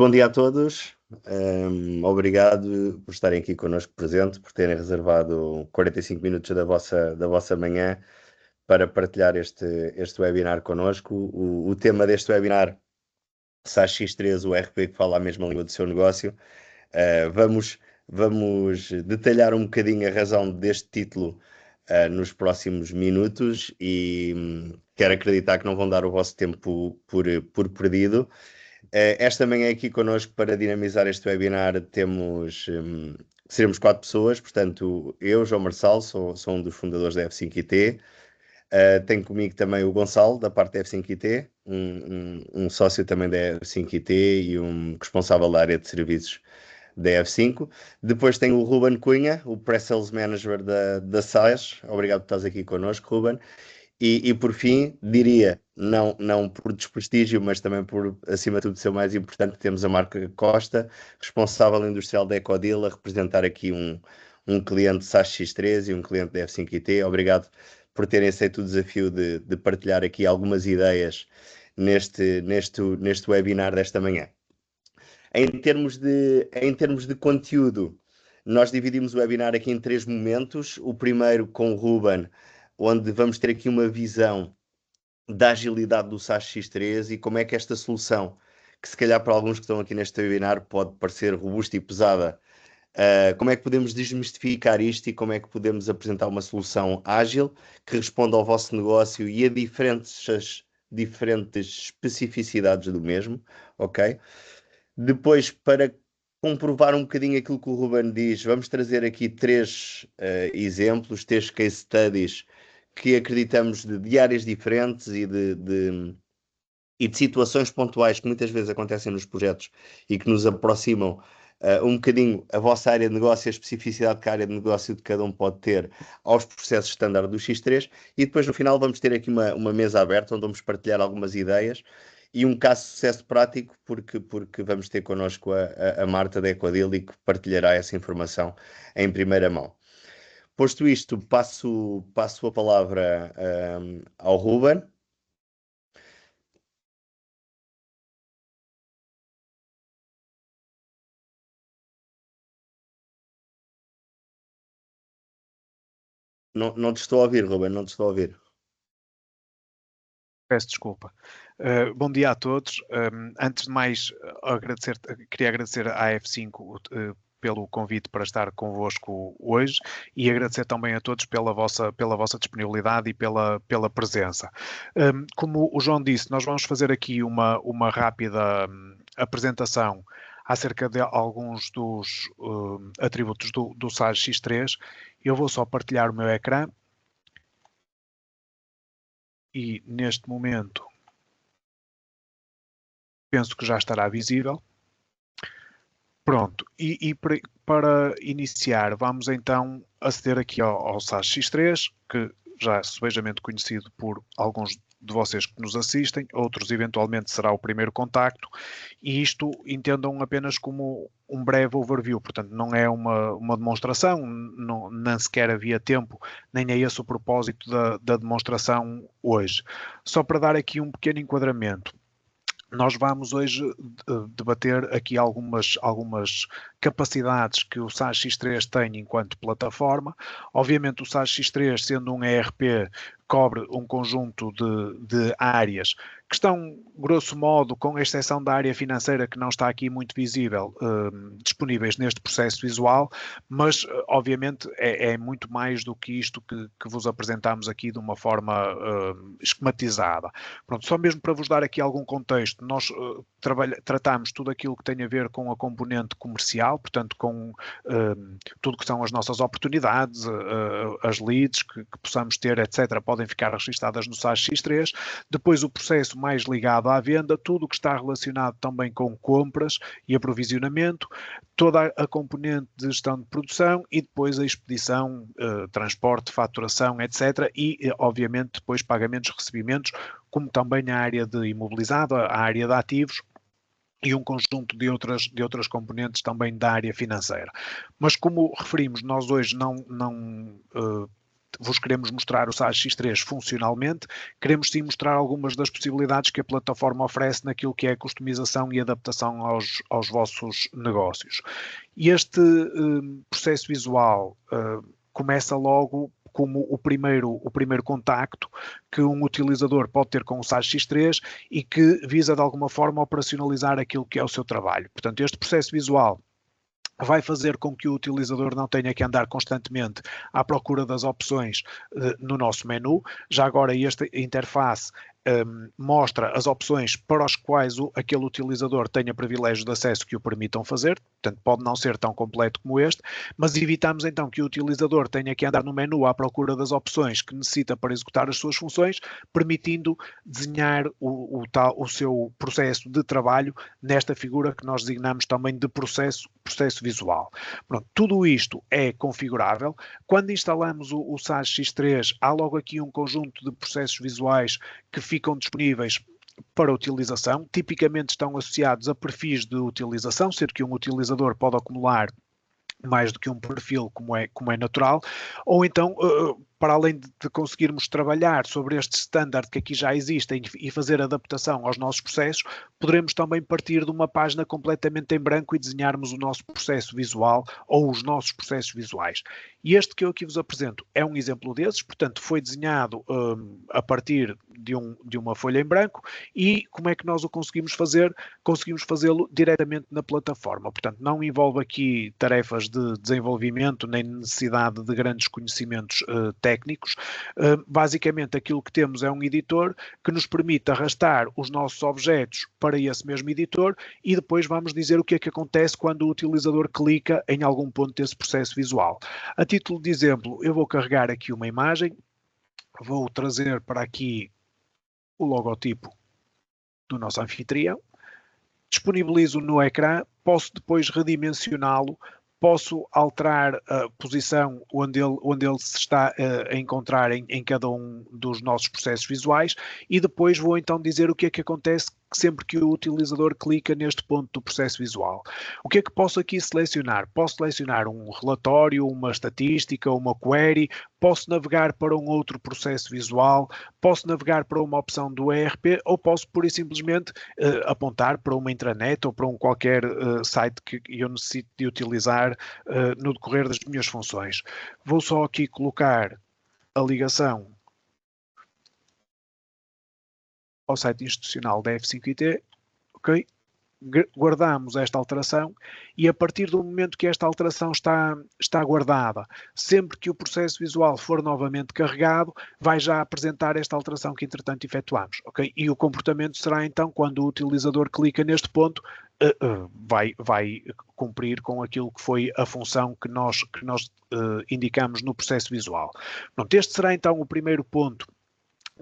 Bom dia a todos, obrigado por estarem aqui connosco presente, por terem reservado 45 minutos da vossa manhã para partilhar este webinar connosco. O tema deste webinar, SaaS X3, o RP que fala a mesma língua do seu negócio. Vamos detalhar um bocadinho a razão deste título nos próximos minutos e quero acreditar que não vão dar o vosso tempo por perdido. Esta manhã aqui connosco para dinamizar este webinar seremos 4 pessoas, portanto eu, João Marçal, sou um dos fundadores da F5IT. Tenho comigo também o Gonçalo, da parte da F5IT, um sócio também da F5IT e um responsável da área de serviços da F5. Depois tenho o Ruben Cunha, o Pre-Sales Manager da SaaS. Obrigado por estás aqui connosco, Ruben. E por fim, diria, não por desprestígio, mas também por, acima de tudo, ser o mais importante, temos a Marca Costa, responsável industrial da Ecodil, a representar aqui um cliente SaaS X3 e um cliente da F5IT. Obrigado por terem aceito o desafio de partilhar aqui algumas ideias neste webinar desta manhã. Em termos de conteúdo, nós dividimos o webinar aqui em 3 momentos. O primeiro com o Ruben, onde vamos ter aqui uma visão da agilidade do SaaS X3 e como é que esta solução, que se calhar para alguns que estão aqui neste webinar pode parecer robusta e pesada, como é que podemos desmistificar isto e como é que podemos apresentar uma solução ágil que responda ao vosso negócio e a diferentes especificidades do mesmo, ok? Depois, para comprovar um bocadinho aquilo que o Ruben diz, vamos trazer aqui 3 exemplos, 3 case studies que acreditamos de áreas diferentes e de situações pontuais que muitas vezes acontecem nos projetos e que nos aproximam um bocadinho a vossa área de negócio, a especificidade que a área de negócio de cada um pode ter aos processos standard do X3, e depois no final vamos ter aqui uma mesa aberta onde vamos partilhar algumas ideias e um caso de sucesso prático, porque vamos ter connosco a Marta da Ecodil e que partilhará essa informação em primeira mão. Posto isto, passo a palavra ao Ruben. Não te estou a ouvir, Ruben, não te estou a ouvir. Peço desculpa. Bom dia a todos. Antes de mais, queria agradecer à F5 pelo convite para estar convosco hoje e agradecer também a todos pela vossa disponibilidade e pela presença. Como o João disse, nós vamos fazer aqui uma rápida apresentação acerca de alguns dos atributos do SaaS X3. Eu vou só partilhar o meu ecrã. E neste momento penso que já estará visível. Pronto, e para iniciar vamos então aceder aqui ao SaaS X3, que já é subejamente conhecido por alguns de vocês que nos assistem, outros eventualmente será o primeiro contacto, e isto entendam apenas como um breve overview, portanto não é uma demonstração, nem sequer havia tempo, nem é esse o propósito da demonstração hoje. Só para dar aqui um pequeno enquadramento. Nós vamos hoje debater aqui algumas capacidades que o SaaS X3 tem enquanto plataforma. Obviamente o SaaS X3, sendo um ERP, cobre um conjunto de áreas que estão, grosso modo, com exceção da área financeira que não está aqui muito visível, disponíveis neste processo visual, mas obviamente é muito mais do que isto que vos apresentamos aqui de uma forma esquematizada. Pronto, só mesmo para vos dar aqui algum contexto, nós tratamos tudo aquilo que tem a ver com a componente comercial, portanto com tudo que são as nossas oportunidades, as leads que possamos ter, etc., podem ficar registadas no SaaS X3. Depois o processo mais ligado à venda, tudo o que está relacionado também com compras e aprovisionamento, toda a componente de gestão de produção e depois a expedição, transporte, faturação, etc. E, obviamente, depois pagamentos, recebimentos, como também a área de imobilizado, a área de ativos e um conjunto de outras componentes também da área financeira. Mas como referimos, nós hoje não vos queremos mostrar o SAS X3 funcionalmente, queremos sim mostrar algumas das possibilidades que a plataforma oferece naquilo que é a customização e adaptação aos vossos negócios. E este processo visual começa logo como o primeiro contacto que um utilizador pode ter com o SAS X3 e que visa de alguma forma operacionalizar aquilo que é o seu trabalho. Portanto, este processo visual vai fazer com que o utilizador não tenha que andar constantemente à procura das opções no nosso menu. Já agora esta interface mostra as opções para as quais aquele utilizador tenha privilégio de acesso que o permitam fazer, portanto pode não ser tão completo como este, mas evitamos então que o utilizador tenha que andar no menu à procura das opções que necessita para executar as suas funções, permitindo desenhar o seu processo de trabalho nesta figura que nós designamos também de processo visual. Pronto, tudo isto é configurável. Quando instalamos o SAS X3, há logo aqui um conjunto de processos visuais que ficam disponíveis para utilização. Tipicamente estão associados a perfis de utilização, sendo que um utilizador pode acumular mais do que um perfil, como é natural, ou então, para além de conseguirmos trabalhar sobre este standard que aqui já existem e fazer adaptação aos nossos processos, poderemos também partir de uma página completamente em branco e desenharmos o nosso processo visual ou os nossos processos visuais. E este que eu aqui vos apresento é um exemplo desses, portanto foi desenhado a partir de uma folha em branco. E como é que nós o conseguimos fazer? Conseguimos fazê-lo diretamente na plataforma, portanto não envolve aqui tarefas de desenvolvimento nem necessidade de grandes conhecimentos técnicos. Basicamente aquilo que temos é um editor que nos permite arrastar os nossos objetos para esse mesmo editor e depois vamos dizer o que é que acontece quando o utilizador clica em algum ponto desse processo visual. A título de exemplo, eu vou carregar aqui uma imagem, vou trazer para aqui o logotipo do nosso anfitrião, disponibilizo no ecrã, posso depois redimensioná-lo, posso alterar a posição onde ele se está a encontrar em cada um dos nossos processos visuais e depois vou então dizer o que é que acontece sempre que o utilizador clica neste ponto do processo visual. O que é que posso aqui selecionar? Posso selecionar um relatório, uma estatística, uma query, posso navegar para um outro processo visual, posso navegar para uma opção do ERP ou posso pura e simplesmente apontar para uma intranet ou para qualquer site que eu necessite de utilizar no decorrer das minhas funções. Vou só aqui colocar a ligação ao site institucional da F5IT, ok? Guardamos esta alteração e a partir do momento que esta alteração está guardada, sempre que o processo visual for novamente carregado, vai já apresentar esta alteração que entretanto efetuamos, ok? E o comportamento será então, quando o utilizador clica neste ponto, vai cumprir com aquilo que foi a função que nós indicamos no processo visual. Pronto, este será então o primeiro ponto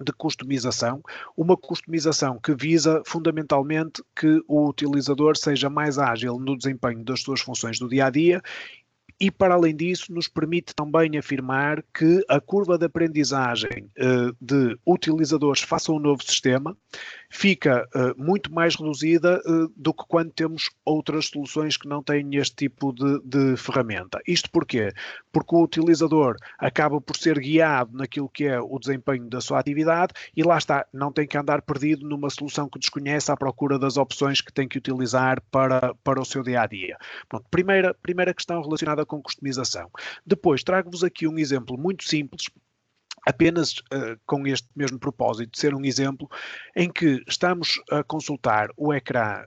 de customização, uma customização que visa fundamentalmente que o utilizador seja mais ágil no desempenho das suas funções do dia-a-dia e, para além disso, nos permite também afirmar que a curva de aprendizagem de utilizadores face ao novo sistema fica muito mais reduzida do que quando temos outras soluções que não têm este tipo de ferramenta. Isto porquê? Porque o utilizador acaba por ser guiado naquilo que é o desempenho da sua atividade e lá está, não tem que andar perdido numa solução que desconhece à procura das opções que tem que utilizar para o seu dia-a-dia. Pronto, primeira questão relacionada com customização. Depois, trago-vos aqui um exemplo muito simples, apenas com este mesmo propósito de ser um exemplo em que estamos a consultar o ecrã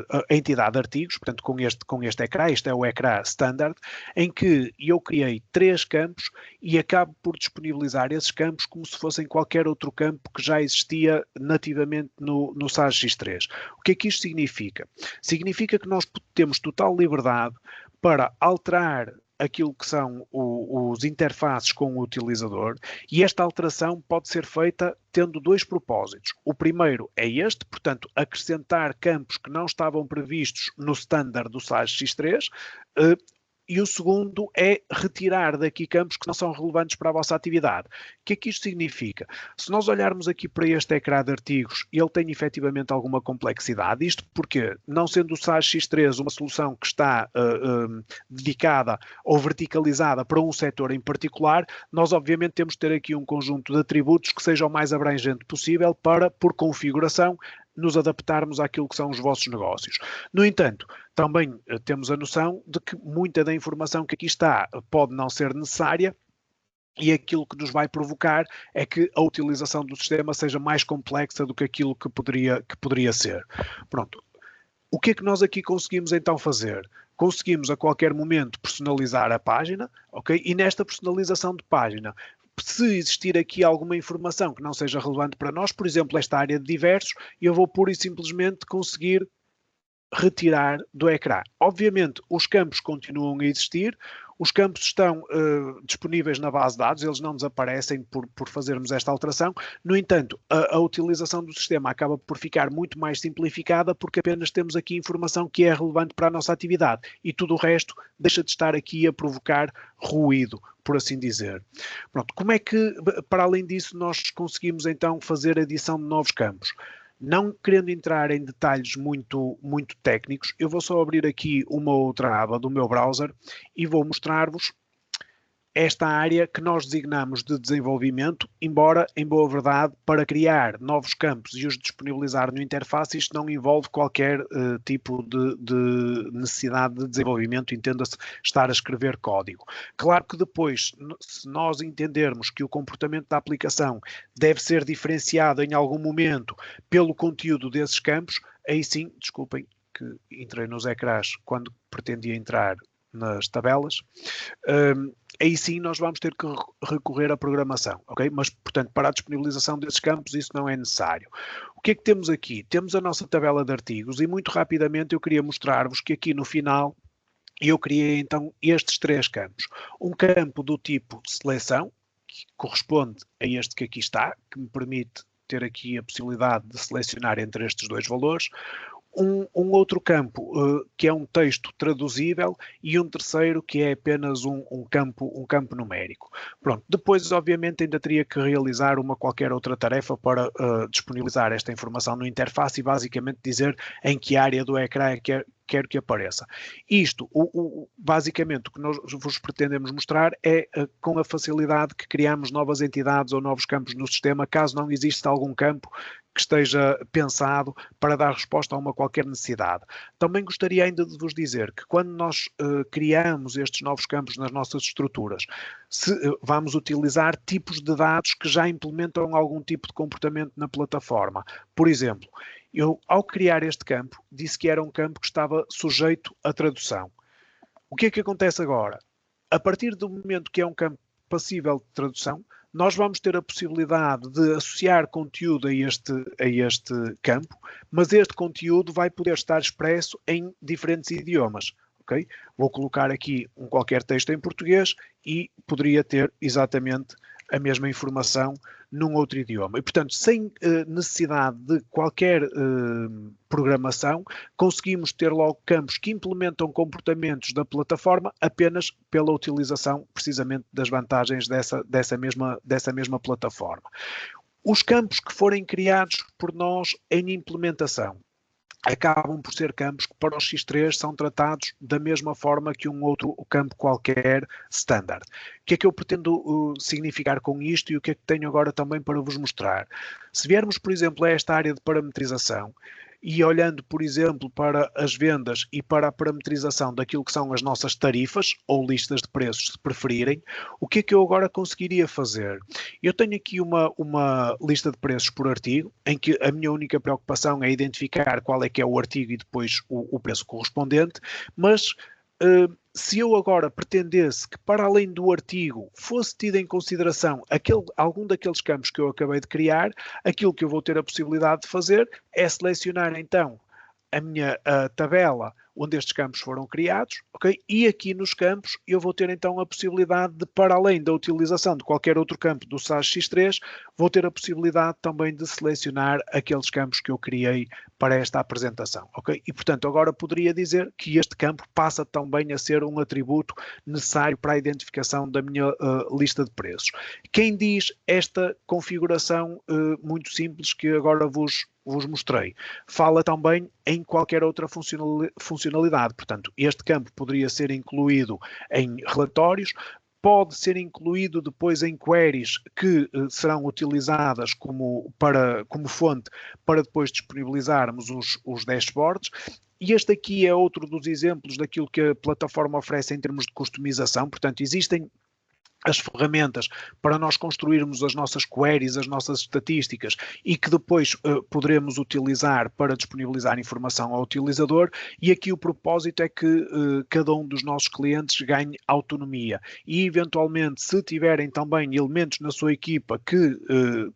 a entidade de artigos, portanto com este ecrã, este é o ecrã standard, em que eu criei 3 campos e acabo por disponibilizar esses campos como se fossem qualquer outro campo que já existia nativamente no SAS X3. O que é que isto significa? Significa que nós temos total liberdade para alterar aquilo que são os interfaces com o utilizador e esta alteração pode ser feita tendo 2 propósitos. O primeiro é este, portanto, acrescentar campos que não estavam previstos no standard do SAS X3, e o segundo é retirar daqui campos que não são relevantes para a vossa atividade. O que é que isto significa? Se nós olharmos aqui para este ecrã de artigos, ele tem efetivamente alguma complexidade. Isto porque, não sendo o SAS X3 uma solução que está dedicada ou verticalizada para um setor em particular, nós obviamente temos de ter aqui um conjunto de atributos que seja o mais abrangente possível para, por configuração, nos adaptarmos àquilo que são os vossos negócios. No entanto, também temos a noção de que muita da informação que aqui está pode não ser necessária, e aquilo que nos vai provocar é que a utilização do sistema seja mais complexa do que aquilo que poderia ser. Pronto. O que é que nós aqui conseguimos então fazer? Conseguimos a qualquer momento personalizar a página, ok? E nesta personalização de página, se existir aqui alguma informação que não seja relevante para nós, por exemplo, esta área de diversos, eu vou pura e simplesmente conseguir retirar do ecrã. Obviamente, os campos continuam a existir, os campos estão disponíveis na base de dados, eles não desaparecem por fazermos esta alteração. No entanto, a utilização do sistema acaba por ficar muito mais simplificada porque apenas temos aqui informação que é relevante para a nossa atividade e tudo o resto deixa de estar aqui a provocar ruído, por assim dizer. Pronto, como é que, para além disso, nós conseguimos então fazer a adição de novos campos? Não querendo entrar em detalhes muito técnicos, eu vou só abrir aqui uma outra aba do meu browser e vou mostrar-vos esta área que nós designamos de desenvolvimento, embora, em boa verdade, para criar novos campos e os disponibilizar no interface, isto não envolve qualquer tipo de necessidade de desenvolvimento, entenda-se estar a escrever código. Claro que depois, se nós entendermos que o comportamento da aplicação deve ser diferenciado em algum momento pelo conteúdo desses campos, aí sim, desculpem que entrei nos ecrãs quando pretendia entrar nas tabelas, aí sim nós vamos ter que recorrer à programação, ok? Mas, portanto, para a disponibilização desses campos isso não é necessário. O que é que temos aqui? Temos a nossa tabela de artigos e muito rapidamente eu queria mostrar-vos que aqui no final eu criei então estes três campos. Um campo do tipo seleção, que corresponde a este que aqui está, que me permite ter aqui a possibilidade de selecionar entre estes dois valores. Um outro campo que é um texto traduzível e um terceiro que é apenas um campo numérico. Pronto, depois obviamente ainda teria que realizar qualquer outra tarefa para disponibilizar esta informação no interface e basicamente dizer em que área do ecrã quero que apareça. Isto, basicamente, o que nós vos pretendemos mostrar é com a facilidade que criamos novas entidades ou novos campos no sistema, caso não exista algum campo que esteja pensado para dar resposta a uma qualquer necessidade. Também gostaria ainda de vos dizer que quando nós criamos estes novos campos nas nossas estruturas, vamos utilizar tipos de dados que já implementam algum tipo de comportamento na plataforma. Por exemplo, eu, ao criar este campo, disse que era um campo que estava sujeito à tradução. O que é que acontece agora? A partir do momento que é um campo passível de tradução, nós vamos ter a possibilidade de associar conteúdo a este campo, mas este conteúdo vai poder estar expresso em diferentes idiomas. Okay? Vou colocar aqui qualquer texto em português e poderia ter exatamente a mesma informação num outro idioma. E, portanto, sem necessidade de qualquer programação, conseguimos ter logo campos que implementam comportamentos da plataforma apenas pela utilização, precisamente, das vantagens dessa mesma plataforma. Os campos que forem criados por nós em implementação acabam por ser campos que para os X3 são tratados da mesma forma que um outro campo qualquer standard. O que é que eu pretendo significar com isto e o que é que tenho agora também para vos mostrar? Se viermos, por exemplo, a esta área de parametrização e olhando, por exemplo, para as vendas e para a parametrização daquilo que são as nossas tarifas ou listas de preços, se preferirem, o que é que eu agora conseguiria fazer? Eu tenho aqui uma lista de preços por artigo, em que a minha única preocupação é identificar qual é que é o artigo e depois o preço correspondente, mas se eu agora pretendesse que, para além do artigo, fosse tido em consideração algum daqueles campos que eu acabei de criar, aquilo que eu vou ter a possibilidade de fazer é selecionar, então, a tabela onde estes campos foram criados, ok? E aqui nos campos eu vou ter então a possibilidade de, para além da utilização de qualquer outro campo do SAS X3, vou ter a possibilidade também de selecionar aqueles campos que eu criei para esta apresentação, ok? E portanto agora poderia dizer que este campo passa também a ser um atributo necessário para a identificação da minha lista de preços. Quem diz esta configuração muito simples que agora vos mostrei, fala também em qualquer outra funcionalidade. Portanto, este campo poderia ser incluído em relatórios, pode ser incluído depois em queries que serão utilizadas como fonte para depois disponibilizarmos os dashboards. E este aqui é outro dos exemplos daquilo que a plataforma oferece em termos de customização. Portanto, existem as ferramentas para nós construirmos as nossas queries, as nossas estatísticas e que depois poderemos utilizar para disponibilizar informação ao utilizador, e aqui o propósito é que cada um dos nossos clientes ganhe autonomia e eventualmente, se tiverem também elementos na sua equipa que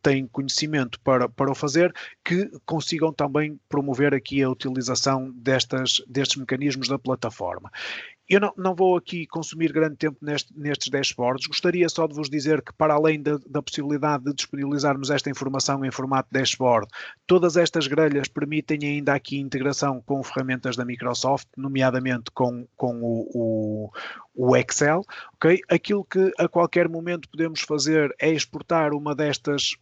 têm conhecimento para o fazer, que consigam também promover aqui a utilização destes mecanismos da plataforma. Eu não vou aqui consumir grande tempo nestes dashboards. Gostaria só de vos dizer que, para além da possibilidade de disponibilizarmos esta informação em formato dashboard, todas estas grelhas permitem ainda aqui integração com ferramentas da Microsoft, nomeadamente com o Excel. Okay? Aquilo que a qualquer momento podemos fazer é exportar uma destas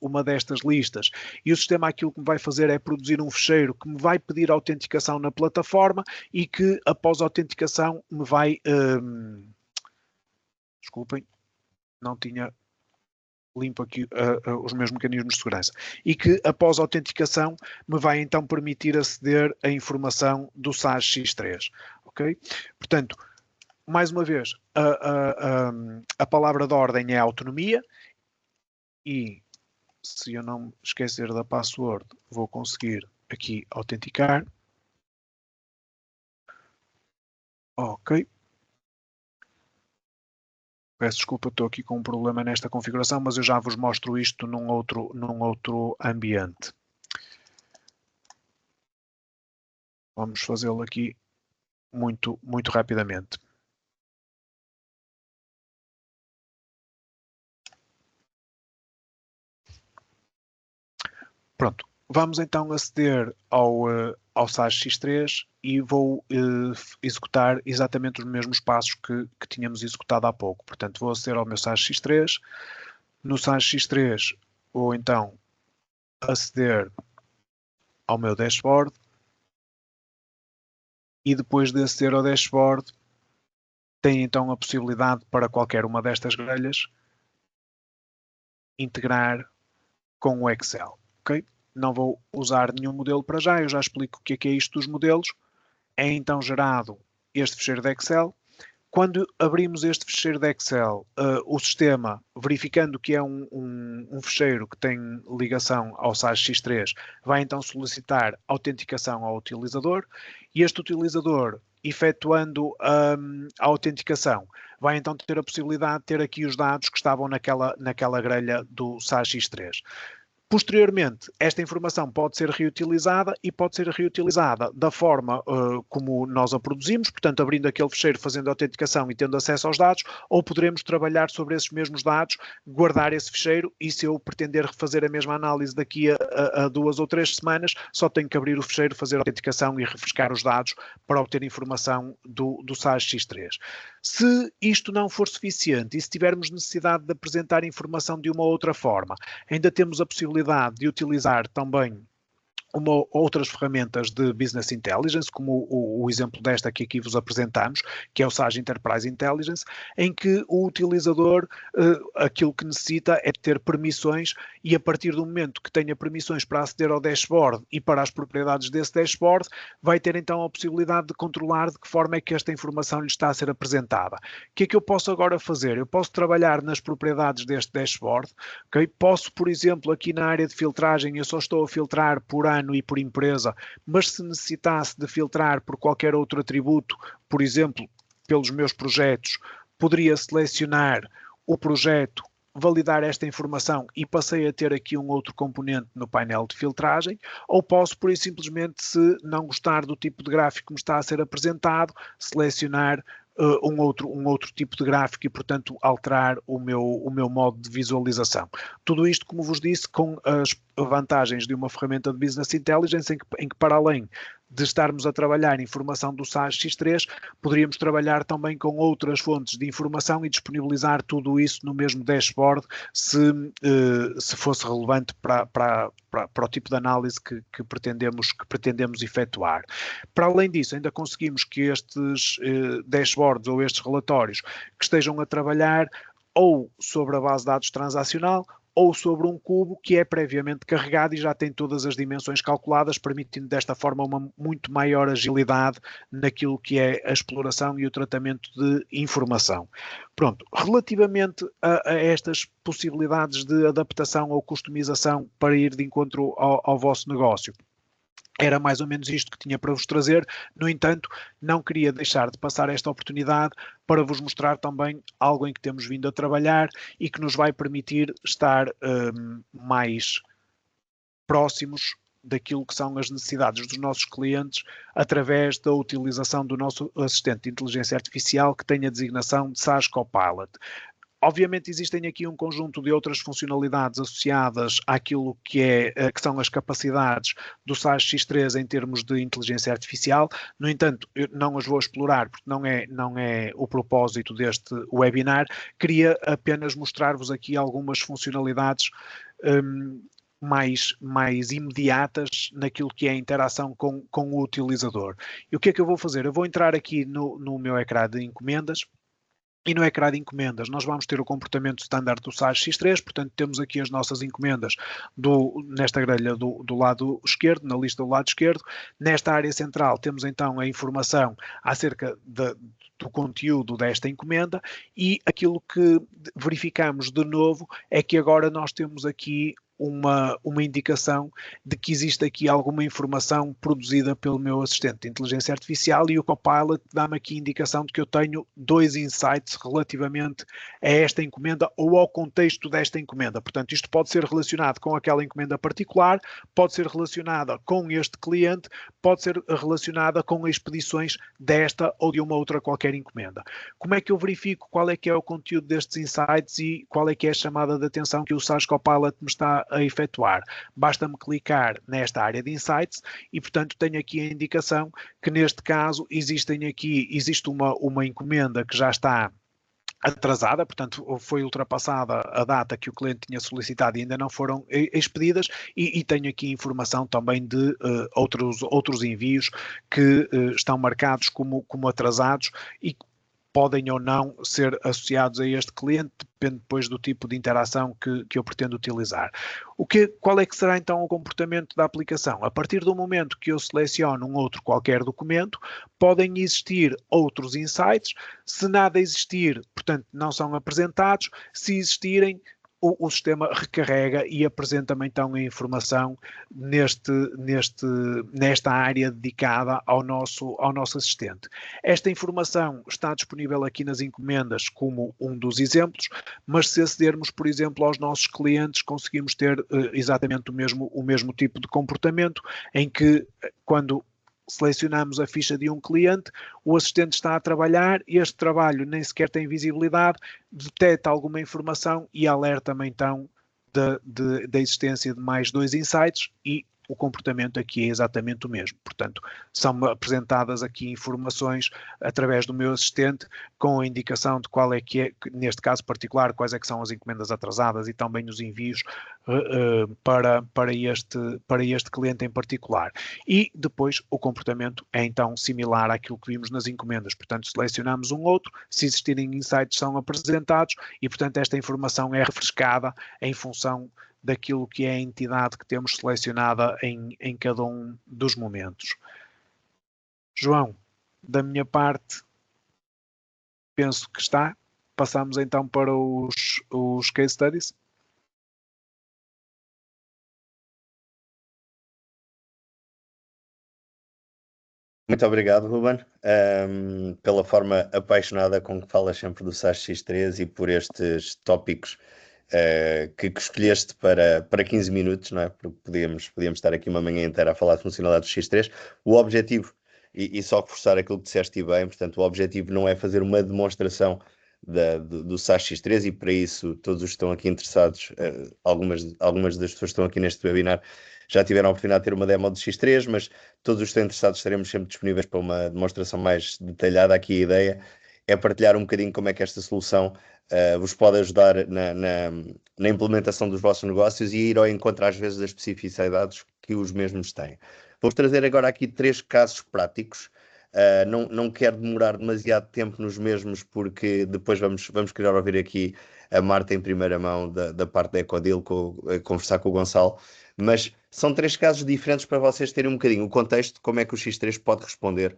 listas, e o sistema aquilo que me vai fazer é produzir um ficheiro que me vai pedir autenticação na plataforma e que, após a autenticação, me vai... desculpem, não tinha limpo aqui os meus mecanismos de segurança. E que, após a autenticação, me vai então permitir aceder à informação do SAS X3. Ok? Portanto, mais uma vez, a palavra de ordem é autonomia, e se eu não me esquecer da password, vou conseguir aqui autenticar. Ok. Peço desculpa, estou aqui com um problema nesta configuração, mas eu já vos mostro isto num outro ambiente. Vamos fazê-lo aqui muito rapidamente. Pronto, vamos então aceder ao SAS X3 e vou executar exatamente os mesmos passos que tínhamos executado há pouco. Portanto, vou aceder ao meu SAS X3. No SAS X3 vou então aceder ao meu dashboard, e depois de aceder ao dashboard tem então a possibilidade para qualquer uma destas grelhas integrar com o Excel. Okay? Não vou usar nenhum modelo para já, eu já explico o que é isto dos modelos. É então gerado este ficheiro de Excel. Quando abrimos este ficheiro de Excel, o sistema, verificando que é um ficheiro que tem ligação ao SAS X3, vai então solicitar autenticação ao utilizador, e este utilizador, efetuando a autenticação, vai então ter a possibilidade de ter aqui os dados que estavam naquela grelha do SAS X3. Posteriormente, esta informação pode ser reutilizada, e pode ser reutilizada da forma como nós a produzimos, portanto, abrindo aquele ficheiro, fazendo a autenticação e tendo acesso aos dados, ou poderemos trabalhar sobre esses mesmos dados, guardar esse ficheiro, e se eu pretender refazer a mesma análise daqui a 2 ou 3 semanas, só tenho que abrir o ficheiro, fazer a autenticação e refrescar os dados para obter informação do SAS X3. Se isto não for suficiente e se tivermos necessidade de apresentar informação de uma outra forma, ainda temos a possibilidade de utilizar também outras ferramentas de Business Intelligence, como o exemplo desta que aqui vos apresentamos, que é o SAS Enterprise Intelligence, em que o utilizador aquilo que necessita é ter permissões, e a partir do momento que tenha permissões para aceder ao dashboard e para as propriedades desse dashboard, vai ter então a possibilidade de controlar de que forma é que esta informação lhe está a ser apresentada. O que é que eu posso agora fazer? Eu posso trabalhar nas propriedades deste dashboard, okay? Posso, por exemplo, aqui na área de filtragem, eu só estou a filtrar por ano e por empresa, mas se necessitasse de filtrar por qualquer outro atributo, por exemplo, pelos meus projetos, poderia selecionar o projeto, validar esta informação e passei a ter aqui um outro componente no painel de filtragem, ou posso, por isso simplesmente, se não gostar do tipo de gráfico que me está a ser apresentado, selecionar um outro tipo de gráfico e, portanto, alterar o meu modo de visualização. Tudo isto, como vos disse, com as vantagens de uma ferramenta de Business Intelligence em que para além de estarmos a trabalhar informação do SAS X3, poderíamos trabalhar também com outras fontes de informação e disponibilizar tudo isso no mesmo dashboard se fosse relevante para o tipo de análise que pretendemos efetuar. Para além disso, ainda conseguimos que estes dashboards ou estes relatórios que estejam a trabalhar ou sobre a base de dados transacional ou sobre um cubo que é previamente carregado e já tem todas as dimensões calculadas, permitindo desta forma uma muito maior agilidade naquilo que é a exploração e o tratamento de informação. Pronto, relativamente a estas possibilidades de adaptação ou customização para ir de encontro ao vosso negócio, era mais ou menos isto que tinha para vos trazer. No entanto, não queria deixar de passar esta oportunidade para vos mostrar também algo em que temos vindo a trabalhar e que nos vai permitir estar mais próximos daquilo que são as necessidades dos nossos clientes através da utilização do nosso assistente de inteligência artificial que tem a designação de SAS Copilot. Obviamente existem aqui um conjunto de outras funcionalidades associadas àquilo que são as capacidades do SAS X3 em termos de inteligência artificial. No entanto, eu não as vou explorar porque não é o propósito deste webinar. Queria apenas mostrar-vos aqui algumas funcionalidades mais imediatas naquilo que é a interação com o utilizador. E o que é que eu vou fazer? Eu vou entrar aqui no meu ecrã de encomendas. E no ecrã de encomendas nós vamos ter o comportamento standard do SAS X3, portanto temos aqui as nossas encomendas nesta grelha do lado esquerdo, na lista do lado esquerdo. Nesta área central temos então a informação acerca do conteúdo desta encomenda e aquilo que verificamos de novo é que agora nós temos aqui uma indicação de que existe aqui alguma informação produzida pelo meu assistente de inteligência artificial e o Copilot dá-me aqui indicação de que eu tenho 2 insights relativamente a esta encomenda ou ao contexto desta encomenda. Portanto, isto pode ser relacionado com aquela encomenda particular, pode ser relacionada com este cliente, pode ser relacionada com expedições desta ou de uma outra qualquer encomenda. Como é que eu verifico qual é que é o conteúdo destes insights e qual é que é a chamada de atenção que o SAS Copilot me está a efetuar? Basta-me clicar nesta área de Insights e, portanto, tenho aqui a indicação que, neste caso, existe uma encomenda que já está atrasada, portanto, foi ultrapassada a data que o cliente tinha solicitado e ainda não foram expedidas e tenho aqui informação também de outros envios que estão marcados como atrasados e podem ou não ser associados a este cliente, depende depois do tipo de interação que eu pretendo utilizar. Qual é que será então o comportamento da aplicação? A partir do momento que eu seleciono um outro qualquer documento, podem existir outros insights. Se nada existir, portanto, não são apresentados. Se existirem, o sistema recarrega e apresenta-me então a informação nesta área dedicada ao nosso assistente. Esta informação está disponível aqui nas encomendas como um dos exemplos, mas se acedermos, por exemplo, aos nossos clientes, conseguimos ter exatamente o mesmo tipo de comportamento, em que quando selecionamos a ficha de um cliente, o assistente está a trabalhar, este trabalho nem sequer tem visibilidade, detecta alguma informação e alerta-me então da existência de mais 2 insights e o comportamento aqui é exatamente o mesmo. Portanto, são apresentadas aqui informações através do meu assistente com a indicação de qual é que é, neste caso particular, quais é que são as encomendas atrasadas e também os envios para este cliente em particular. E depois o comportamento é então similar àquilo que vimos nas encomendas. Portanto, selecionamos um outro, se existirem insights são apresentados e, portanto, esta informação é refrescada em função daquilo que é a entidade que temos selecionada em cada um dos momentos. João, da minha parte, penso que está. Passamos então para os case studies. Muito obrigado, Ruben, pela forma apaixonada com que falas sempre do SAS X3 e por estes tópicos que escolheste para 15 minutos, não é? Porque podíamos estar aqui uma manhã inteira a falar de funcionalidades do X3. O objetivo, e só reforçar aquilo que disseste bem, portanto, o objetivo não é fazer uma demonstração do SAS X3, e para isso todos os que estão aqui interessados, algumas das pessoas que estão aqui neste webinar já tiveram a oportunidade de ter uma demo do X3, mas todos os que estão interessados estaremos sempre disponíveis para uma demonstração mais detalhada. Aqui a ideia é partilhar um bocadinho como é que esta solução vos pode ajudar na implementação dos vossos negócios e ir ao encontro às vezes das especificidades que os mesmos têm. Vou trazer agora aqui 3 casos práticos. Não quero demorar demasiado tempo nos mesmos, porque depois vamos querer ouvir aqui a Marta em primeira mão da parte da Ecodil, conversar com o Gonçalo, mas são 3 casos diferentes para vocês terem um bocadinho o contexto de como é que o X3 pode responder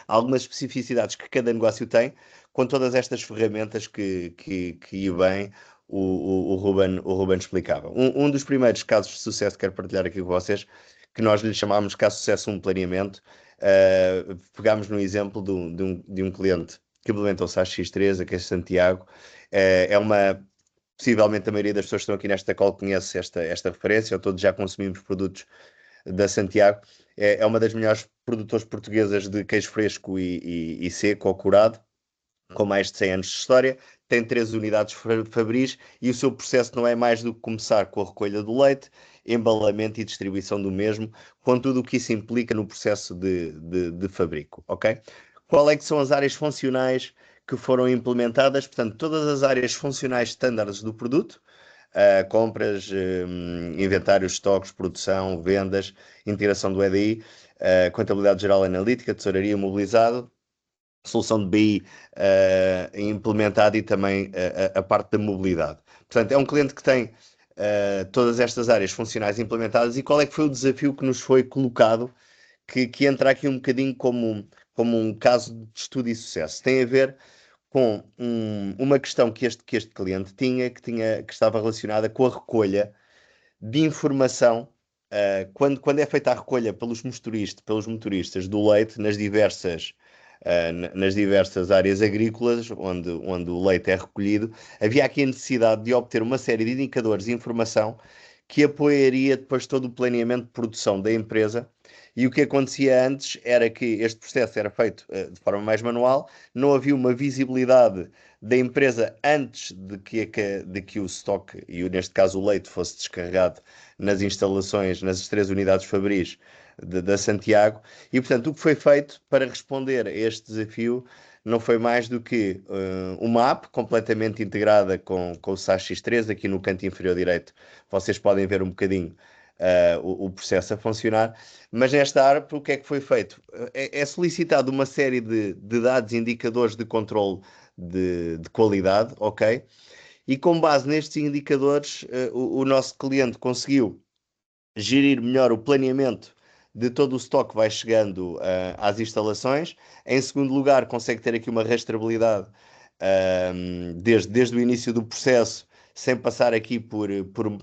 algumas especificidades que cada negócio tem, com todas estas ferramentas que bem o Ruben explicava. Um dos primeiros casos de sucesso que quero partilhar aqui com vocês, que nós lhe chamámos caso de sucesso planeamento, pegámos no exemplo de um cliente que implementou o SAS X3, aqui em Santiago. Possivelmente a maioria das pessoas que estão aqui nesta call conhece esta referência, ou todos já consumimos produtos da Santiago. É uma das melhores produtoras portuguesas de queijo fresco e seco ou curado, com mais de 100 anos de história. Tem 3 unidades fabris e o seu processo não é mais do que começar com a recolha do leite, embalamento e distribuição do mesmo, com tudo o que isso implica no processo de fabrico, ok? Qual é que são as áreas funcionais que foram implementadas? Portanto, todas as áreas funcionais standards do produto, compras, inventários, estoques, produção, vendas, integração do EDI, contabilidade geral analítica, tesouraria, mobilizado, solução de BI implementada, e também a parte da mobilidade. Portanto, é um cliente que tem todas estas áreas funcionais implementadas. E qual é que foi o desafio que nos foi colocado, que entra aqui um bocadinho como um caso de estudo e sucesso? Tem a ver com uma questão que este cliente que estava relacionada com a recolha de informação. Quando é feita a recolha pelos motoristas do leite nas diversas áreas agrícolas onde o leite é recolhido, havia aqui a necessidade de obter uma série de indicadores e informação que apoiaria depois todo o planeamento de produção da empresa. E o que acontecia antes era que este processo era feito de forma mais manual, não havia uma visibilidade da empresa antes de que o estoque, e neste caso o leite, fosse descarregado nas instalações, nas 3 unidades fabris da Santiago. E, portanto, o que foi feito para responder a este desafio não foi mais do que uma app completamente integrada com o SAS X3. Aqui no canto inferior direito vocês podem ver um bocadinho o processo a funcionar. Mas nesta app, o que é que foi feito? É solicitado uma série de dados, indicadores de controle de qualidade, ok? E com base nestes indicadores, o nosso cliente conseguiu gerir melhor o planeamento de todo o estoque que vai chegando às instalações. Em segundo lugar, consegue ter aqui uma rastreabilidade desde o início do processo, sem passar aqui por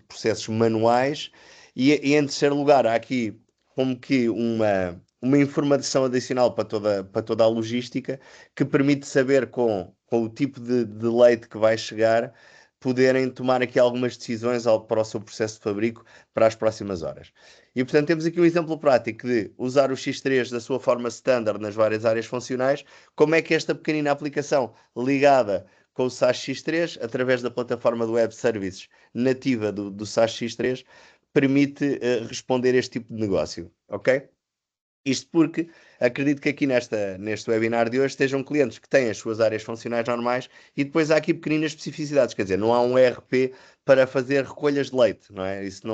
processos manuais. E em terceiro lugar, há aqui como que uma informação adicional para toda a logística, que permite saber com o tipo de leite que vai chegar, poderem tomar aqui algumas decisões para o seu processo de fabrico para as próximas horas. E, portanto, temos aqui um exemplo prático de usar o X3 da sua forma standard nas várias áreas funcionais. Como é que esta pequenina aplicação, ligada com o SAS X3, através da plataforma do Web Services nativa do SAS X3, permite responder a este tipo de negócio, ok? Isto porque acredito que aqui neste webinar de hoje estejam clientes que têm as suas áreas funcionais normais, e depois há aqui pequeninas especificidades. Quer dizer, não há um ERP para fazer recolhas de leite, não é? Isso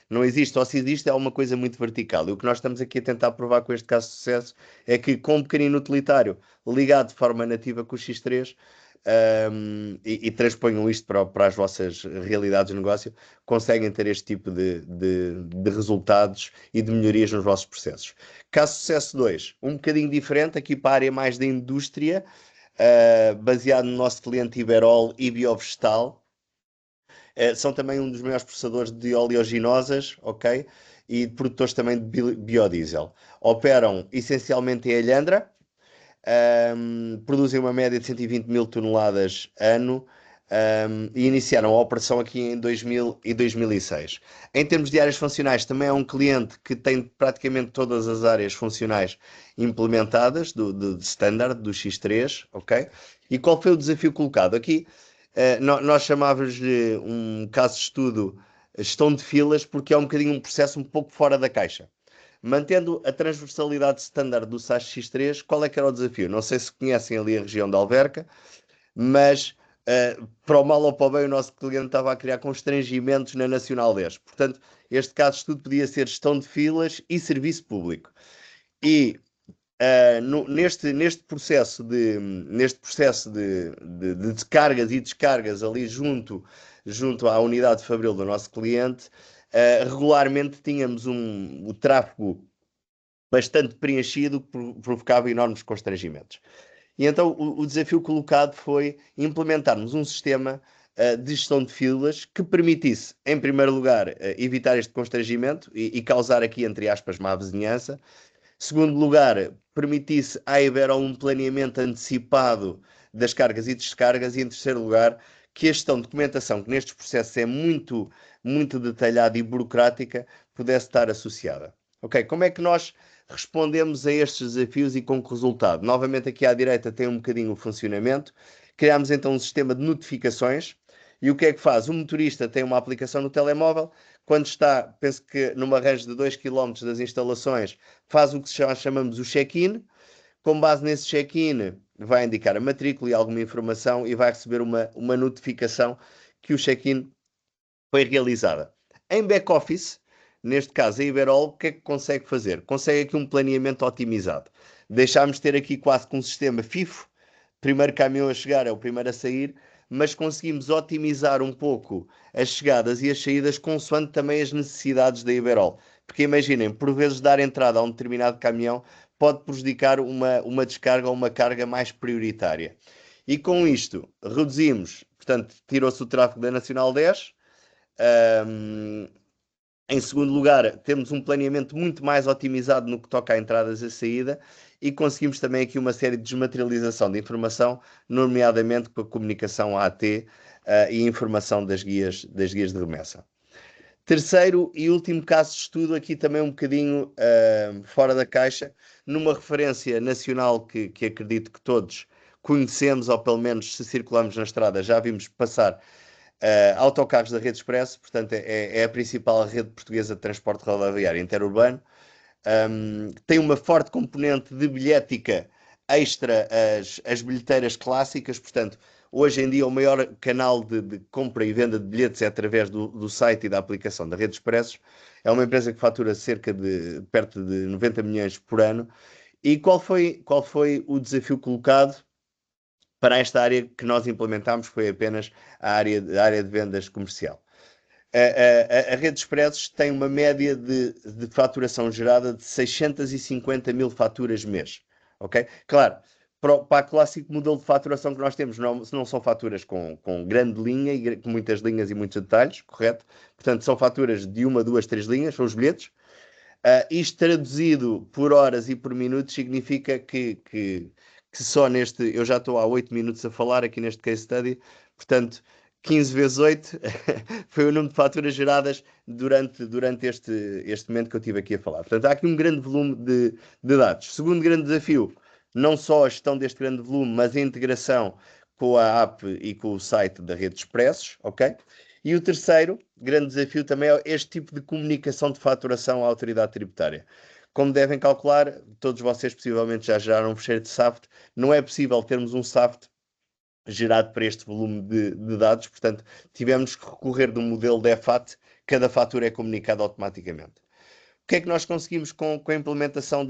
não existe, ou se existe é uma coisa muito vertical. E o que nós estamos aqui a tentar provar com este caso de sucesso é que, com um pequenino utilitário ligado de forma nativa com o X3, e transponham isto para as vossas realidades de negócio, conseguem ter este tipo de resultados e de melhorias nos vossos processos. Caso de sucesso 2, um bocadinho diferente, aqui para a área mais da indústria, baseado no nosso cliente Iberol e Biovegetal. São também um dos maiores processadores de oleaginosas, ok? E produtores também de biodiesel. Operam essencialmente em Alhandra, produzem uma média de 120 mil toneladas ano, e iniciaram a operação aqui em 2000 e 2006. Em termos de áreas funcionais, também é um cliente que tem praticamente todas as áreas funcionais implementadas de standard, do X3, ok? E qual foi o desafio colocado? Aqui, nós chamávamos-lhe um caso de estudo gestão de filas, porque é um bocadinho um processo um pouco fora da caixa. Mantendo a transversalidade standard do SAS X3, qual é que era o desafio? Não sei se conhecem ali a região da Alverca, mas para o mal ou para o bem, o nosso cliente estava a criar constrangimentos na Nacional 10. Portanto, este caso de estudo podia ser gestão de filas e serviço público. E neste processo de descargas e descargas ali junto à unidade de Fabril do nosso cliente, regularmente tínhamos o tráfego bastante preenchido que provocava enormes constrangimentos. E então o desafio colocado foi implementarmos um sistema de gestão de filas que permitisse, em primeiro lugar, evitar este constrangimento e causar aqui, entre aspas, má vizinhança. Segundo lugar, permitisse à Iberol um planeamento antecipado das cargas e descargas. E em terceiro lugar, que a gestão de documentação, que nestes processos é muito, muito detalhada e burocrática, pudesse estar associada. Ok, como é que nós respondemos a estes desafios e com que resultado? Novamente aqui à direita tem um bocadinho o funcionamento. Criámos então um sistema de notificações. E o que é que faz? O motorista tem uma aplicação no telemóvel, quando está, penso que numa range de 2 km das instalações, faz o que chamamos o check-in. Com base nesse check-in, vai indicar a matrícula e alguma informação e vai receber uma notificação que o check-in foi realizada. Em back-office, neste caso a Iberol, o que é que consegue fazer? Consegue aqui um planeamento otimizado. Deixámos de ter aqui quase que um sistema FIFO, primeiro caminhão a chegar é o primeiro a sair, mas conseguimos otimizar um pouco as chegadas e as saídas consoante também as necessidades da Iberol. Porque imaginem, por vezes dar entrada a um determinado caminhão pode prejudicar uma descarga ou uma carga mais prioritária. E com isto reduzimos, portanto, tirou-se o tráfego da Nacional 10. Em segundo lugar, temos um planeamento muito mais otimizado no que toca a entradas e saída e conseguimos também aqui uma série de desmaterialização de informação, nomeadamente com a comunicação AT e informação das guias de remessa. Terceiro e último caso de estudo, aqui também um bocadinho fora da caixa, numa referência nacional que acredito que todos conhecemos, ou pelo menos se circulamos na estrada já vimos passar autocarros da Rede Expresso, portanto é a principal rede portuguesa de transporte rodoviário interurbano. Tem uma forte componente de bilhética extra às bilheteiras clássicas, portanto, hoje em dia o maior canal de compra e venda de bilhetes é através do site e da aplicação da Rede Expressos. É uma empresa que fatura cerca de perto de 90 milhões por ano. E qual foi o desafio colocado? Para esta área que nós implementámos foi apenas a área de vendas comercial. A Rede Expressos tem uma média de faturação gerada de 650 mil faturas mês. Ok? Claro, para o clássico modelo de faturação que nós temos, não são faturas com grande linha e com muitas linhas e muitos detalhes, correto? Portanto, são faturas de uma, duas, três linhas, são os bilhetes. Isto traduzido por horas e por minutos significa que só neste, eu já estou há 8 minutos a falar aqui neste case study, portanto, 15 vezes 8 foi o número de faturas geradas durante este momento que eu estive aqui a falar. Portanto, há aqui um grande volume de dados. Segundo grande desafio, não só a gestão deste grande volume, mas a integração com a app e com o site da Rede Expressos, ok? E o terceiro grande desafio também é este tipo de comunicação de faturação à autoridade tributária. Como devem calcular, todos vocês possivelmente já geraram um fecheiro de SAFT. Não é possível termos um SAFT gerado para este volume de dados, portanto, tivemos que recorrer de um modelo de EFAT, cada fatura é comunicada automaticamente. O que é que nós conseguimos com a implementação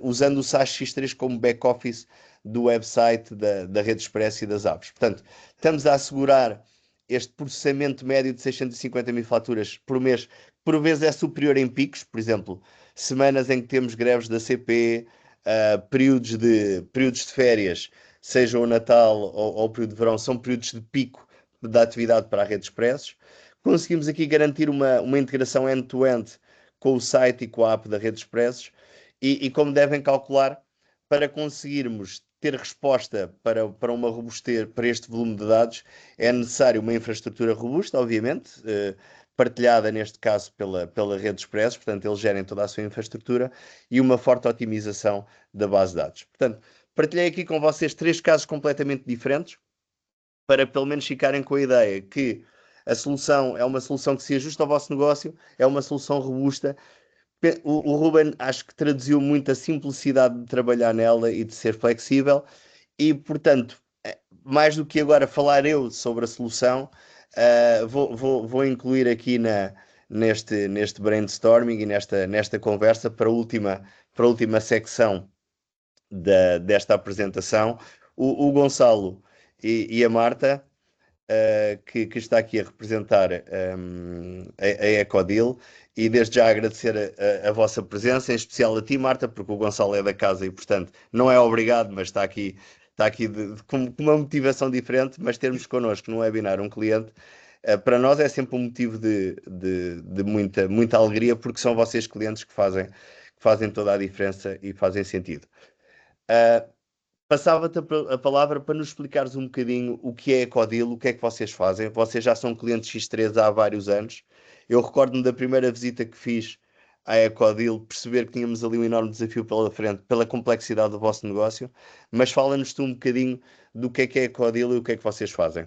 usando o SAS X3 como back-office do website da Rede Expresso e das apps? Portanto, estamos a assegurar este processamento médio de 650 mil faturas por mês, que por vezes é superior em picos, por exemplo, semanas em que temos greves da CP, períodos de férias, seja o Natal ou o período de verão, são períodos de pico da atividade para a Rede Expressos. Conseguimos aqui garantir uma integração end-to-end com o site e com a app da Rede Expressos e como devem calcular, para conseguirmos ter resposta para uma robustez, para este volume de dados, é necessário uma infraestrutura robusta, obviamente, partilhada neste caso pela rede Express, portanto eles gerem toda a sua infraestrutura, e uma forte otimização da base de dados. Portanto, partilhei aqui com vocês 3 casos completamente diferentes, para pelo menos ficarem com a ideia que a solução é uma solução que se ajusta ao vosso negócio, é uma solução robusta. O Ruben acho que traduziu muito a simplicidade de trabalhar nela e de ser flexível, e portanto, mais do que agora falar eu sobre a solução, vou incluir aqui neste brainstorming e nesta conversa para a última secção desta apresentação, o Gonçalo e a Marta, que está aqui a representar a Ecodeal, e desde já agradecer a vossa presença, em especial a ti, Marta, porque o Gonçalo é da casa e, portanto, não é obrigado, mas está aqui com uma motivação diferente, mas termos connosco no webinar um cliente, para nós é sempre um motivo de muita alegria, porque são vocês clientes que fazem toda a diferença e fazem sentido. Passava-te a palavra para nos explicares um bocadinho o que é a Ecodeal, o que é que vocês fazem. Vocês já são clientes X3 há vários anos. Eu recordo-me da primeira visita que fiz à Ecodeal, perceber que tínhamos ali um enorme desafio pela frente, pela complexidade do vosso negócio, mas fala-nos tu um bocadinho do que é a Ecodeal e o que é que vocês fazem.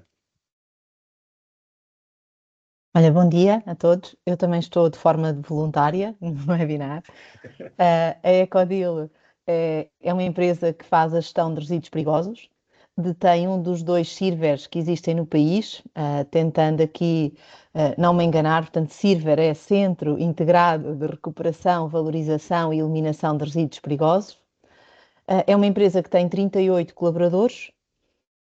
Olha, bom dia a todos. Eu também estou de forma voluntária no webinar. A Ecodeal é uma empresa que faz a gestão de resíduos perigosos, detém um dos 2 servers que existem no país, tentando aqui não me enganar, portanto, server é Centro Integrado de Recuperação, Valorização e Eliminação de Resíduos Perigosos. É uma empresa que tem 38 colaboradores,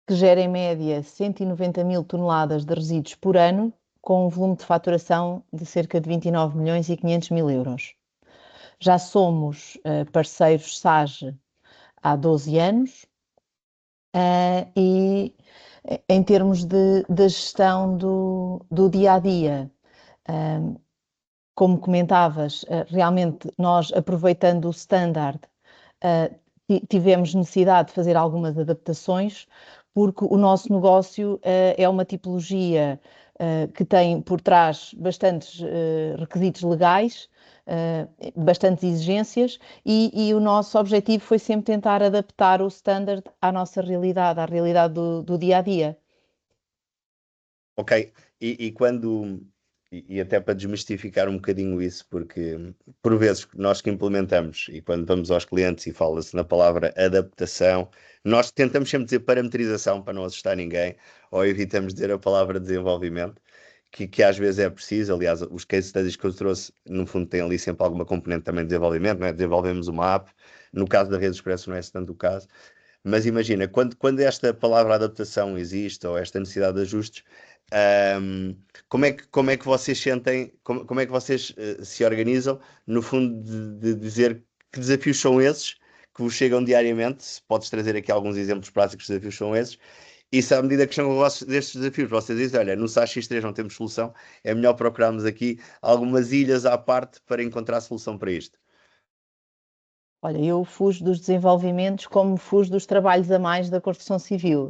que gera em média 190 mil toneladas de resíduos por ano, com um volume de faturação de cerca de 29 milhões e 500 mil euros. Já somos parceiros SAGE há 12 anos e em termos da gestão do dia a dia, como comentavas, realmente nós, aproveitando o standard, tivemos necessidade de fazer algumas adaptações, porque o nosso negócio é uma tipologia que tem por trás bastantes requisitos legais, bastantes exigências, e o nosso objetivo foi sempre tentar adaptar o standard à nossa realidade, à realidade do dia a dia. Ok, e até para desmistificar um bocadinho isso, porque por vezes nós que implementamos e quando vamos aos clientes e fala-se na palavra adaptação, nós tentamos sempre dizer parametrização para não assustar ninguém, ou evitamos dizer a palavra desenvolvimento, que às vezes é preciso. Aliás, os case studies que eu trouxe, no fundo, têm ali sempre alguma componente também de desenvolvimento, não é? Desenvolvemos uma app, no caso da Rede Expresso não é esse tanto o caso, mas imagina, quando esta palavra adaptação existe, ou esta necessidade de ajustes, um, como é que vocês sentem, como é que vocês se organizam, no fundo, de dizer que desafios são esses que vos chegam diariamente? Se podes trazer aqui alguns exemplos práticos de desafios são esses, e se à medida que chegam destes desafios, vocês dizem, olha, no SAS X3 não temos solução, é melhor procurarmos aqui algumas ilhas à parte para encontrar solução para isto. Olha, eu fujo dos desenvolvimentos como fujo dos trabalhos a mais da construção civil.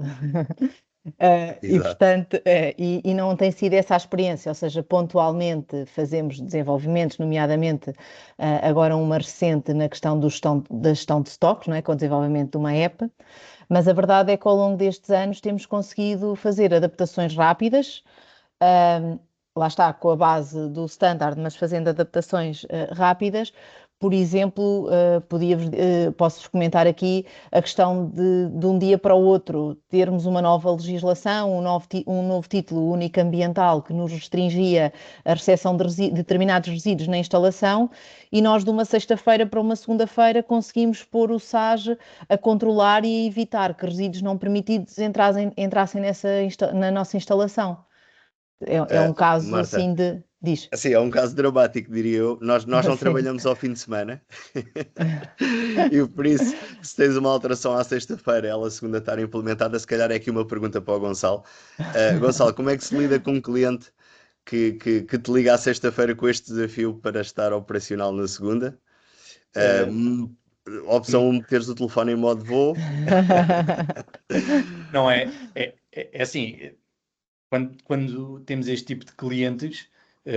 E, portanto, e não tem sido essa a experiência, ou seja, pontualmente fazemos desenvolvimentos, nomeadamente agora uma recente na questão da gestão de estoques, não é? Com o desenvolvimento de uma app, mas a verdade é que ao longo destes anos temos conseguido fazer adaptações rápidas, lá está, com a base do standard, mas fazendo adaptações rápidas. Por exemplo, posso-vos comentar aqui a questão de um dia para o outro termos uma nova legislação, um novo título único ambiental que nos restringia a recepção de determinados resíduos na instalação, e nós de uma sexta-feira para uma segunda-feira conseguimos pôr o SAGE a controlar e a evitar que resíduos não permitidos entrassem na nossa instalação. É um caso Marta, assim de... Diz. assim, é um caso dramático, diria eu. Nós não Sim. trabalhamos ao fim de semana. E por isso, se tens uma alteração à sexta-feira, ela segunda estar implementada, se calhar é aqui uma pergunta para o Gonçalo. Gonçalo, como é que se lida com um cliente que te liga à sexta-feira com este desafio para estar operacional na segunda? opção 1, meteres o telefone em modo voo. Não é? É assim, quando temos este tipo de clientes,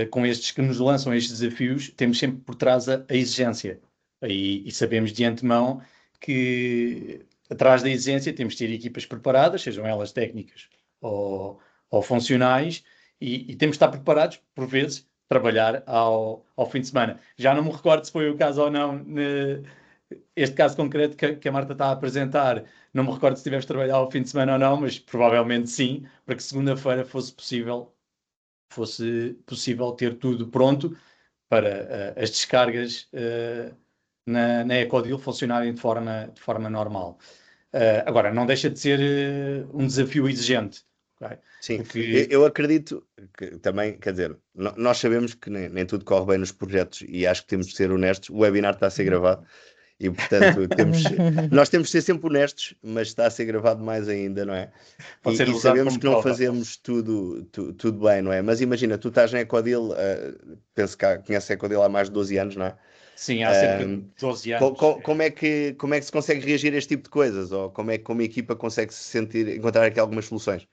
com estes que nos lançam estes desafios, temos sempre por trás a exigência. E sabemos de antemão que atrás da exigência temos de ter equipas preparadas, sejam elas técnicas ou funcionais, e temos de estar preparados, por vezes, trabalhar ao fim de semana. Já não me recordo se foi o caso ou não, este caso concreto que a Marta está a apresentar, não me recordo se tivemos de trabalhar ao fim de semana ou não, mas provavelmente sim, para que segunda-feira fosse possível ter tudo pronto para as descargas na Ecodeal funcionarem de forma normal. Agora, não deixa de ser um desafio exigente. Okay? Sim, Porque... eu acredito que também, quer dizer, nós sabemos que nem tudo corre bem nos projetos e acho que temos de ser honestos. O webinar está a ser gravado e, portanto, nós temos de ser sempre honestos, mas está a ser gravado mais ainda, não é? Pode ser E usado sabemos como que não prova. fazemos tudo bem, não é? Mas imagina, tu estás na Ecodeal, penso que conheces a Ecodeal há mais de 12 anos, não é? Sim, há cerca de 12 anos. Como é que se consegue reagir a este tipo de coisas? Ou como é que como equipa consegue se encontrar aqui algumas soluções?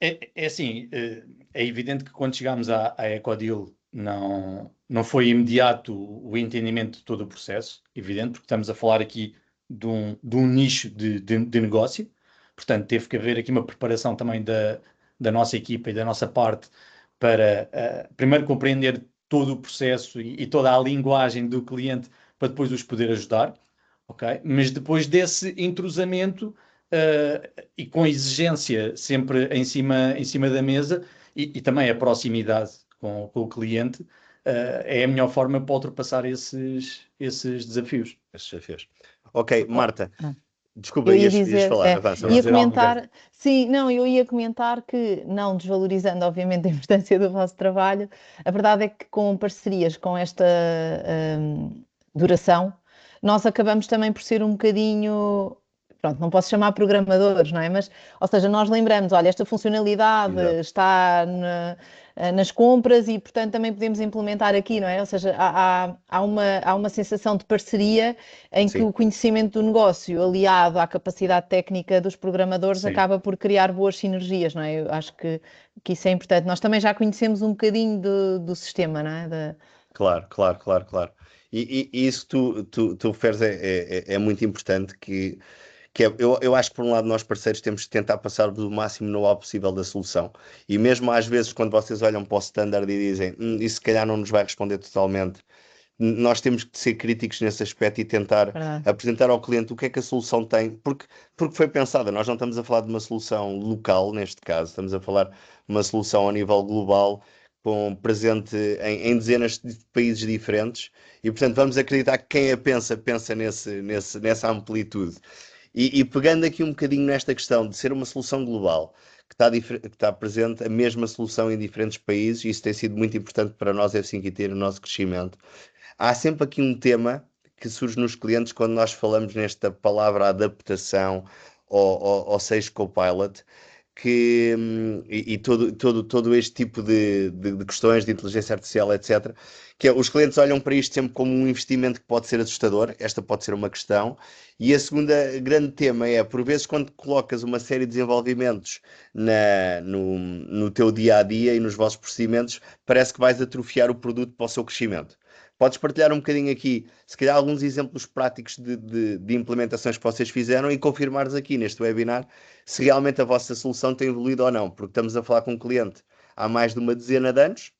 É assim, é evidente que quando chegámos à Ecodeal não foi imediato o entendimento de todo o processo, evidente, porque estamos a falar aqui de um nicho de negócio, portanto teve que haver aqui uma preparação também da nossa equipa e da nossa parte para primeiro compreender todo o processo e toda a linguagem do cliente para depois os poder ajudar, ok? Mas depois desse entrosamento e com exigência sempre em cima da mesa e também a proximidade com o cliente, é a melhor forma para ultrapassar esses desafios. Esses desafios. Ok, Marta, desculpa, Eu ia ias dizer, falar, avança. ia dizer alguma comentar, sim, não, eu ia comentar que, não desvalorizando obviamente a importância do vosso trabalho, a verdade é que com parcerias com esta duração, nós acabamos também por ser um bocadinho, pronto, não posso chamar programadores, não é? Mas, ou seja, nós lembramos, olha, esta funcionalidade Exato. está nas compras e, portanto, também podemos implementar aqui, não é? Ou seja, há uma sensação de parceria em que Sim. o conhecimento do negócio, aliado à capacidade técnica dos programadores, Sim. acaba por criar boas sinergias, não é? Eu acho que isso é importante. Nós também já conhecemos um bocadinho do sistema, não é? Claro. E isso que tu referes é muito importante, eu acho que por um lado nós parceiros temos de tentar passar o máximo know-how possível da solução. E mesmo às vezes quando vocês olham para o standard e dizem isso se calhar não nos vai responder totalmente, nós temos que ser críticos nesse aspecto e tentar Verdade. apresentar ao cliente o que é que a solução tem, porque foi pensada. Nós não estamos a falar de uma solução local, neste caso, estamos a falar de uma solução a nível global, presente em dezenas de países diferentes, e portanto vamos acreditar que quem a pensa nessa amplitude. E pegando aqui um bocadinho nesta questão de ser uma solução global, que está presente a mesma solução em diferentes países, isso tem sido muito importante para nós, F5 IT, no nosso crescimento. Há sempre aqui um tema que surge nos clientes quando nós falamos nesta palavra adaptação ou Sage Copilot, e todo este tipo de questões de inteligência artificial, etc., os clientes olham para isto sempre como um investimento que pode ser assustador, esta pode ser uma questão, e a segunda grande tema é, por vezes, quando colocas uma série de desenvolvimentos no teu dia-a-dia e nos vossos procedimentos, parece que vais atrofiar o produto para o seu crescimento. Podes partilhar um bocadinho aqui, se calhar, alguns exemplos práticos de implementações que vocês fizeram e confirmares aqui neste webinar se realmente a vossa solução tem evoluído ou não, porque estamos a falar com um cliente há mais de uma dezena de anos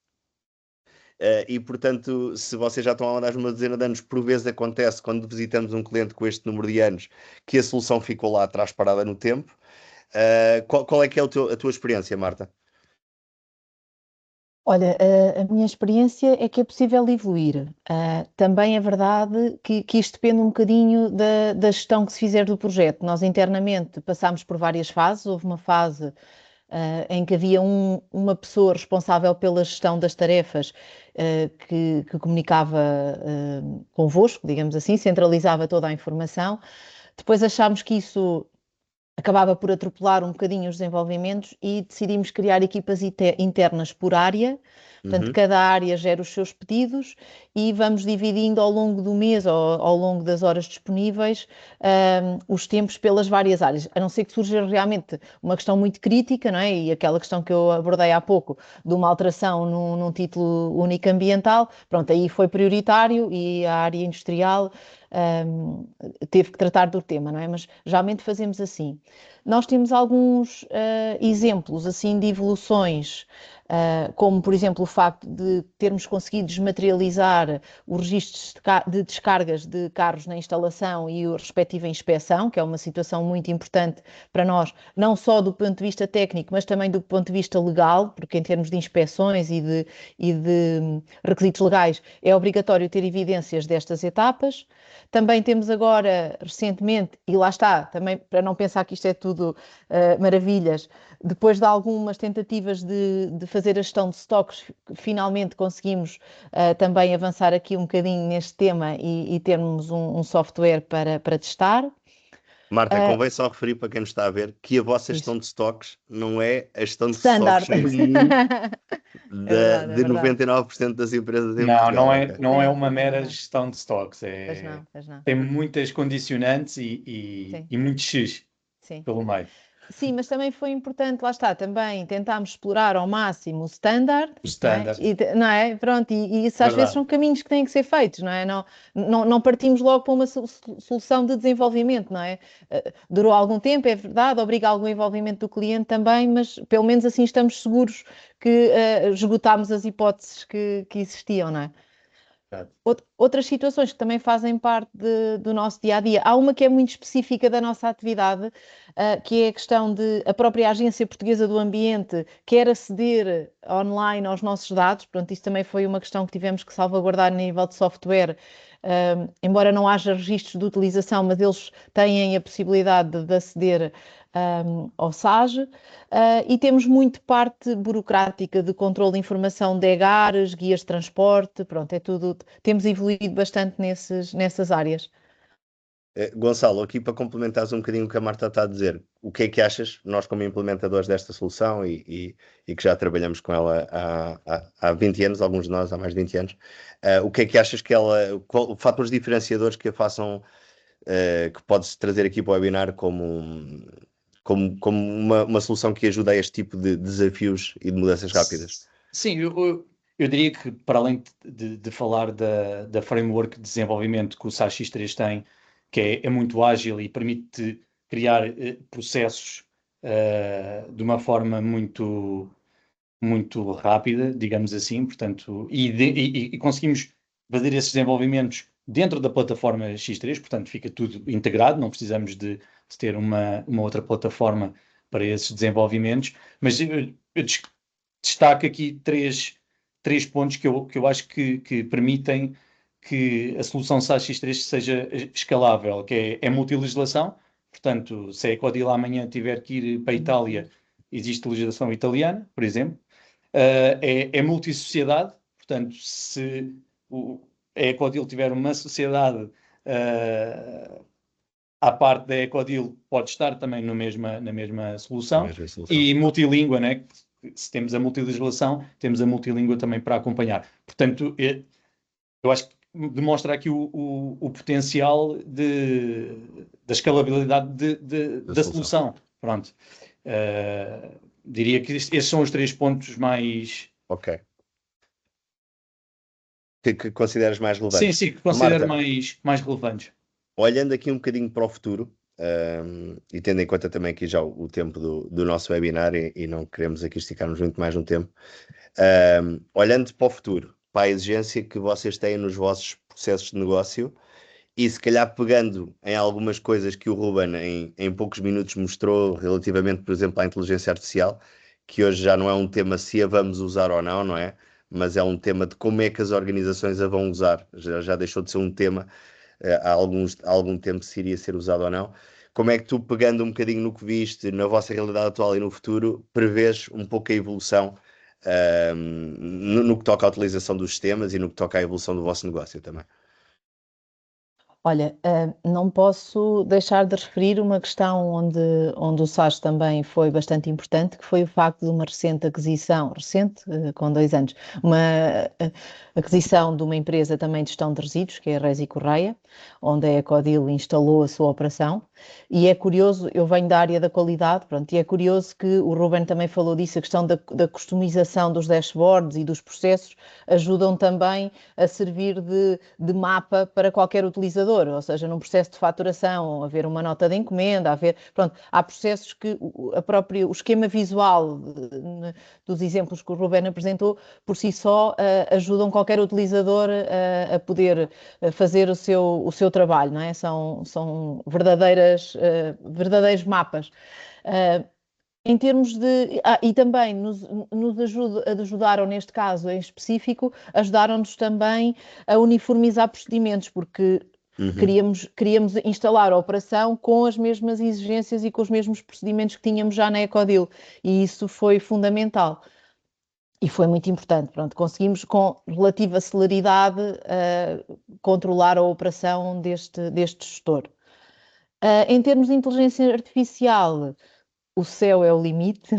e, portanto, se vocês já estão a andar uma dezena de anos, por vezes acontece quando visitamos um cliente com este número de anos que a solução ficou lá atrás parada no tempo. Qual é que é a tua experiência, Marta? Olha, a minha experiência é que é possível evoluir. Também é verdade que isto depende um bocadinho da gestão que se fizer do projeto. Nós internamente passámos por várias fases. Houve uma fase em que havia uma pessoa responsável pela gestão das tarefas que comunicava convosco, digamos assim, centralizava toda a informação. Depois achámos que isso acabava por atropelar um bocadinho os desenvolvimentos e decidimos criar equipas internas por área. Portanto, cada área gera os seus pedidos e vamos dividindo ao longo do mês ou ao longo das horas disponíveis os tempos pelas várias áreas, a não ser que surja realmente uma questão muito crítica, não é? E aquela questão que eu abordei há pouco, de uma alteração num título único ambiental, pronto, aí foi prioritário e a área industrial teve que tratar do tema, não é? Mas geralmente fazemos assim. Nós temos alguns exemplos assim de evoluções, como por exemplo o facto de termos conseguido desmaterializar os registros de descargas de carros na instalação e a respectiva inspeção, que é uma situação muito importante para nós, não só do ponto de vista técnico, mas também do ponto de vista legal, porque em termos de inspeções e de requisitos legais é obrigatório ter evidências destas etapas. Também temos agora, recentemente, e lá está, também para não pensar que isto é tudo maravilhas, depois de algumas tentativas de fazer a gestão de estoques, finalmente conseguimos também avançar aqui um bocadinho neste tema e termos um software para testar. Marta, convém só referir para quem nos está a ver que a vossa gestão de stocks não é a gestão de Standard. stocks comum de 99% das empresas em Portugal. Não é uma mera gestão de stocks. Pois não. Tem muitas condicionantes e muitos X pelo meio. Sim, mas também foi importante, lá está, também tentámos explorar ao máximo o standard. O standard. Não é? Pronto, e isso às vezes são caminhos que têm que ser feitos, não é? Não partimos logo para uma solução de desenvolvimento, não é? Durou algum tempo, é verdade, obriga algum envolvimento do cliente também, mas pelo menos assim estamos seguros que esgotámos as hipóteses que existiam, não é? Outras situações que também fazem parte do nosso dia-a-dia. Há uma que é muito específica da nossa atividade, que é a questão de a própria Agência Portuguesa do Ambiente quer aceder online aos nossos dados. Pronto, isso também foi uma questão que tivemos que salvaguardar a nível de software, embora não haja registros de utilização, mas eles têm a possibilidade de aceder ao SAGE, e temos muito parte burocrática de controle de informação de EGARs, guias de transporte, pronto, é tudo, temos evoluído bastante nessas áreas. Gonçalo, aqui para complementares um bocadinho o que a Marta está a dizer, o que é que achas, nós como implementadores desta solução e que já trabalhamos com ela há 20 anos, alguns de nós há mais de 20 anos, o que é que achas que fatores diferenciadores que a façam, que podes trazer aqui para o webinar como uma solução que ajuda a este tipo de desafios e de mudanças rápidas? Sim, eu diria que para além de falar da framework de desenvolvimento que o SAGE X3 tem, que é muito ágil e permite criar processos de uma forma muito, muito rápida, digamos assim, portanto, e conseguimos fazer esses desenvolvimentos dentro da plataforma X3, portanto, fica tudo integrado, não precisamos de ter uma outra plataforma para esses desenvolvimentos, mas eu destaco aqui três pontos que eu acho que permitem que a solução SAGE X3 seja escalável, que é multilegislação. Portanto, se a Ecodil amanhã tiver que ir para a Itália, existe legislação italiana, por exemplo. É multissociedade, portanto, se a Ecodil tiver uma sociedade à parte da Ecodil, pode estar também na mesma solução. E multilíngua, né? Se temos a multilegislação, temos a multilíngua também para acompanhar. Portanto, eu acho que demonstra aqui o potencial da escalabilidade da solução. Pronto. Diria que estes são os 3 pontos mais... Ok. Que consideras mais relevantes? Sim, que considero mais relevantes. Olhando aqui um bocadinho para o futuro, e tendo em conta também aqui já o tempo do nosso webinar e não queremos aqui esticar-nos muito mais no tempo, olhando para o futuro, para a exigência que vocês têm nos vossos processos de negócio e se calhar pegando em algumas coisas que o Ruben em poucos minutos mostrou relativamente, por exemplo, à inteligência artificial, que hoje já não é um tema se a vamos usar ou não é? Mas é um tema de como é que as organizações a vão usar. Já deixou de ser um tema há algum tempo se iria ser usado ou não. Como é que tu, pegando um bocadinho no que viste, na vossa realidade atual e no futuro, prevês um pouco a evolução no que toca à utilização dos sistemas e no que toca à evolução do vosso negócio também? Olha, não posso deixar de referir uma questão onde o SAS também foi bastante importante, que foi o facto de uma recente aquisição, com 2 anos, uma aquisição de uma empresa também de gestão de resíduos, que é a Resi Correia, onde a Ecodil instalou a sua operação. E é curioso, eu venho da área da qualidade, pronto, e é curioso que o Ruben também falou disso, a questão da customização dos dashboards e dos processos ajudam também a servir de mapa para qualquer utilizador, ou seja, num processo de faturação, haver uma nota de encomenda, pronto, há processos que o esquema visual dos exemplos que o Ruben apresentou, por si só, ajudam qualquer utilizador a poder fazer o seu trabalho, não é? São verdadeiros mapas. Em termos de. E também ajudaram, neste caso em específico, ajudaram-nos também a uniformizar procedimentos, porque queríamos instalar a operação com as mesmas exigências e com os mesmos procedimentos que tínhamos já na Ecodil, e isso foi fundamental. E foi muito importante. Pronto, conseguimos com relativa celeridade controlar a operação deste gestor. Em termos de inteligência artificial, o céu é o limite.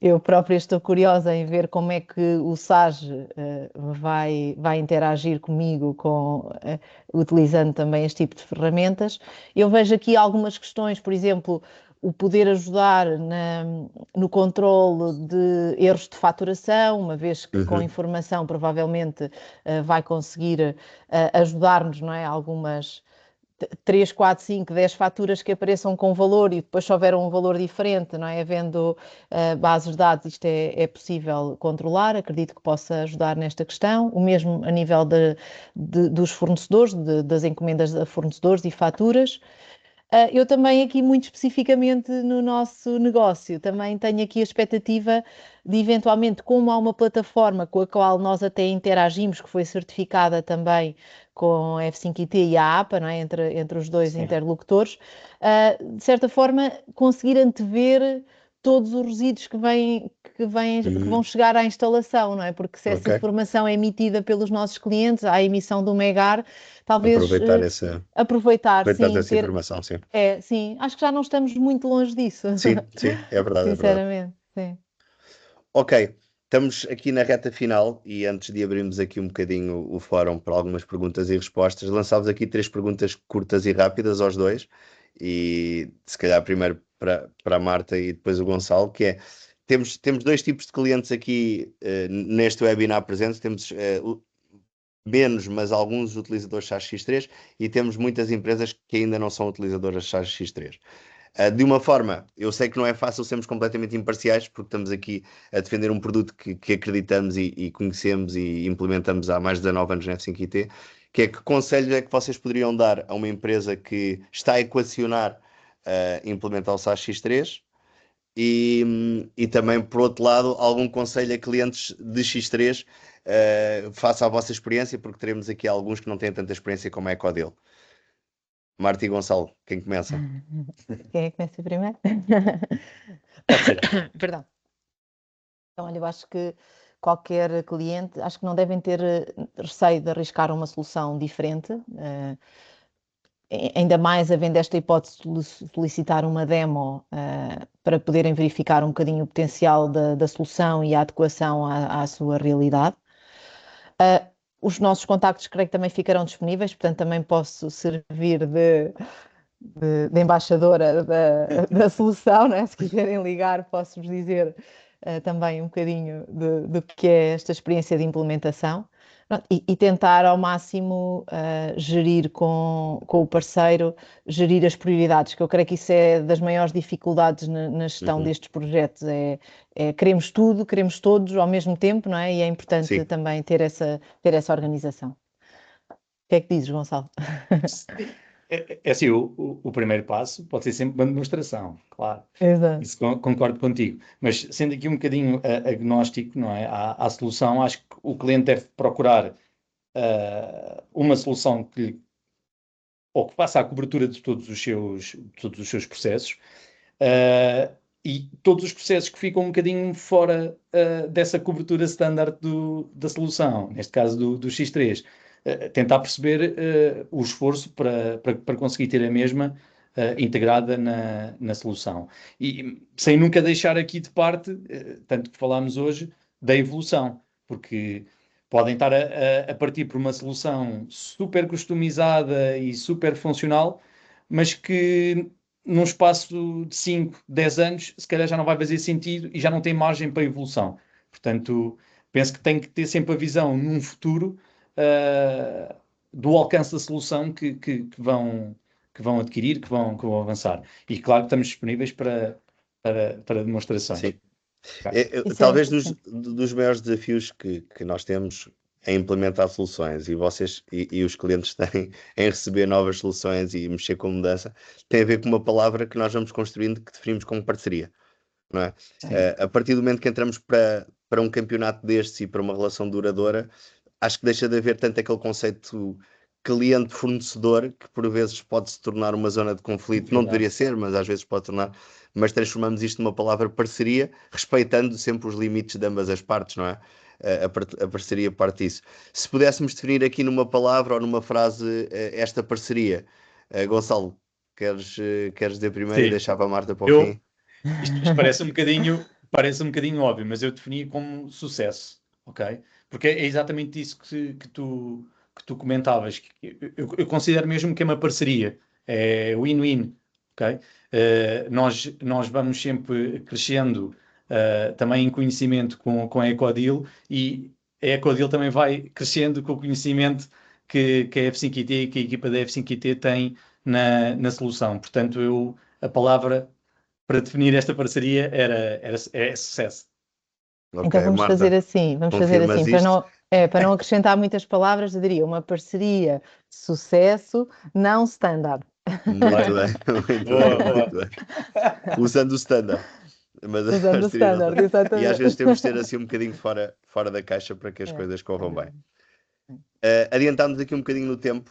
Eu própria estou curiosa em ver como é que o SAGE vai interagir comigo utilizando também este tipo de ferramentas. Eu vejo aqui algumas questões, por exemplo, o poder ajudar no controle de erros de faturação, uma vez que com informação provavelmente vai conseguir ajudar-nos, não é? Algumas 3, 4, 5, 10 faturas que apareçam com valor e depois se houver um valor diferente, não é? Havendo bases de dados, isto é possível controlar, acredito que possa ajudar nesta questão. O mesmo a nível dos fornecedores, das encomendas a fornecedores e faturas. Eu também aqui, muito especificamente no nosso negócio, também tenho aqui a expectativa de eventualmente, como há uma plataforma com a qual nós até interagimos, que foi certificada também com a F5IT e a APA, não é? entre os dois interlocutores, de certa forma conseguir antever todos os resíduos que vão chegar à instalação, não é? Porque se essa informação é emitida pelos nossos clientes, à emissão do MEGAR, talvez aproveitar sim, essa informação, sim. Sim, acho que já não estamos muito longe disso. Sim, é verdade. Sinceramente, sim. Ok, estamos aqui na reta final e antes de abrirmos aqui um bocadinho o fórum para algumas perguntas e respostas, lançámos aqui 3 perguntas curtas e rápidas aos dois e se calhar primeiro para a Marta e depois o Gonçalo, que é, temos 2 tipos de clientes aqui neste webinar presente, temos menos, mas alguns utilizadores SAS X3 e temos muitas empresas que ainda não são utilizadoras SAS X3. De uma forma, eu sei que não é fácil sermos completamente imparciais, porque estamos aqui a defender um produto que acreditamos e conhecemos e implementamos há mais de 19 anos na F5IT, que é que conselhos é que vocês poderiam dar a uma empresa que está a equacionar implementar o SAS X3 e também, por outro lado, algum conselho a clientes de X3 face à vossa experiência, porque teremos aqui alguns que não têm tanta experiência como a Ecodil. Marta e Gonçalo, quem começa? Quem é que começa primeiro? Pode ser. Perdão. Então, olha, eu acho que qualquer cliente, acho que não devem ter receio de arriscar uma solução diferente, ainda mais havendo esta hipótese de solicitar uma demo para poderem verificar um bocadinho o potencial da solução e a adequação à sua realidade. Os nossos contactos creio que também ficarão disponíveis, portanto também posso servir de embaixadora da solução, né? Se quiserem ligar, posso-vos dizer também um bocadinho do que é esta experiência de implementação. E tentar ao máximo gerir com o parceiro, gerir as prioridades, que eu creio que isso é das maiores dificuldades na gestão destes projetos, queremos tudo, queremos todos ao mesmo tempo, não é? E é importante também ter essa organização. O que é que dizes, Gonçalo? É assim, o primeiro passo pode ser sempre uma demonstração, claro. Exato. Isso concordo contigo. Mas sendo aqui um bocadinho agnóstico, não é? À solução, acho que o cliente deve procurar uma solução que faça a cobertura de todos os seus processos e todos os processos que ficam um bocadinho fora dessa cobertura standard da solução, neste caso do X3. tentar perceber o esforço para conseguir ter a mesma integrada na solução. E sem nunca deixar aqui de parte, tanto que falámos hoje, da evolução, porque podem estar a partir por uma solução super customizada e super funcional, mas que num espaço de 5, 10 anos, se calhar já não vai fazer sentido e já não tem margem para evolução. Portanto, penso que tem que ter sempre a visão num futuro do alcance da solução que vão adquirir, que vão avançar. E claro que estamos disponíveis para demonstrações. Sim. Okay. Talvez dos maiores desafios que nós temos em implementar soluções, e vocês e os clientes têm em receber novas soluções e mexer com mudança, tem a ver com uma palavra que nós vamos construindo, que definimos como parceria, não é? A partir do momento que entramos para um campeonato destes e para uma relação duradoura, acho que deixa de haver tanto aquele conceito cliente-fornecedor, que por vezes pode se tornar uma zona de conflito, não deveria ser, mas às vezes pode tornar, mas transformamos isto numa palavra parceria, respeitando sempre os limites de ambas as partes, não é? A parceria parte disso. Se pudéssemos definir aqui numa palavra ou numa frase esta parceria, Gonçalo, queres dizer primeiro e deixava a Marta para o fim? Isto parece um bocadinho óbvio, mas eu defini como sucesso, ok? Porque é exatamente isso que tu comentavas. Eu considero mesmo que é uma parceria, é win-win, ok? Nós vamos sempre crescendo também em conhecimento com a Ecodeal, e a Ecodeal também vai crescendo com o conhecimento que a F5IT e que a equipa da F5IT tem na solução. Portanto, a palavra para definir esta parceria é sucesso. Okay, então vamos Marta, fazer assim, para não acrescentar muitas palavras, eu diria uma parceria de sucesso, não standard. Muito bem, muito bem. Usando o standard. Mas Usando o standard, exatamente. E às vezes temos de ser assim um bocadinho fora da caixa para que as coisas corram bem. Adiantámos aqui um bocadinho no tempo,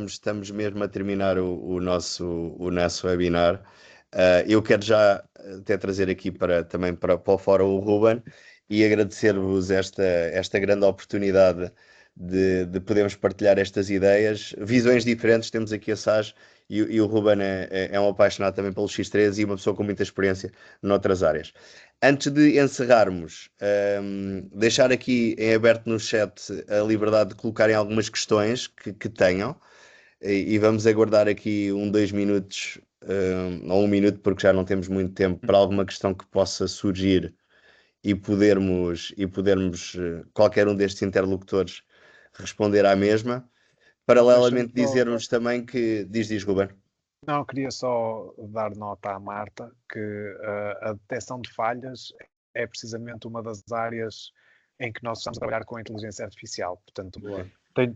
estamos mesmo a terminar o nosso webinar. Eu quero já até trazer aqui também para o fórum o Ruben e agradecer-vos esta grande oportunidade de podermos partilhar estas ideias, visões diferentes. Temos aqui a Saj e o Ruben é um apaixonado também pelo X3 e uma pessoa com muita experiência noutras áreas. Antes de encerrarmos, deixar aqui em aberto no chat a liberdade de colocarem algumas questões que tenham, e vamos aguardar aqui 2 minutos, ou 1 minuto, porque já não temos muito tempo, para alguma questão que possa surgir e podermos qualquer um destes interlocutores responder à mesma. Paralelamente dizermos também que... Diz, Ruben. Não, queria só dar nota à Marta que a detecção de falhas é precisamente uma das áreas em que nós estamos a trabalhar com a inteligência artificial. Portanto,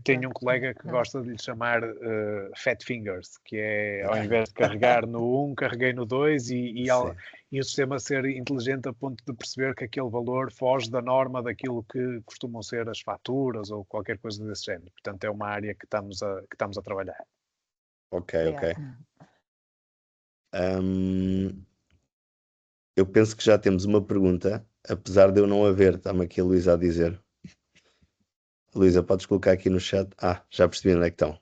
tenho um colega que gosta de lhe chamar fat fingers, que é, ao invés de carregar no 1, carreguei no 2 e o sistema ser inteligente a ponto de perceber que aquele valor foge da norma daquilo que costumam ser as faturas ou qualquer coisa desse género. Portanto, é uma área que estamos a trabalhar. Ok. Eu penso que já temos uma pergunta, apesar de eu não haver. Está-me aqui a Luísa a dizer. Luísa, podes colocar aqui no chat? Já percebi onde é que estão.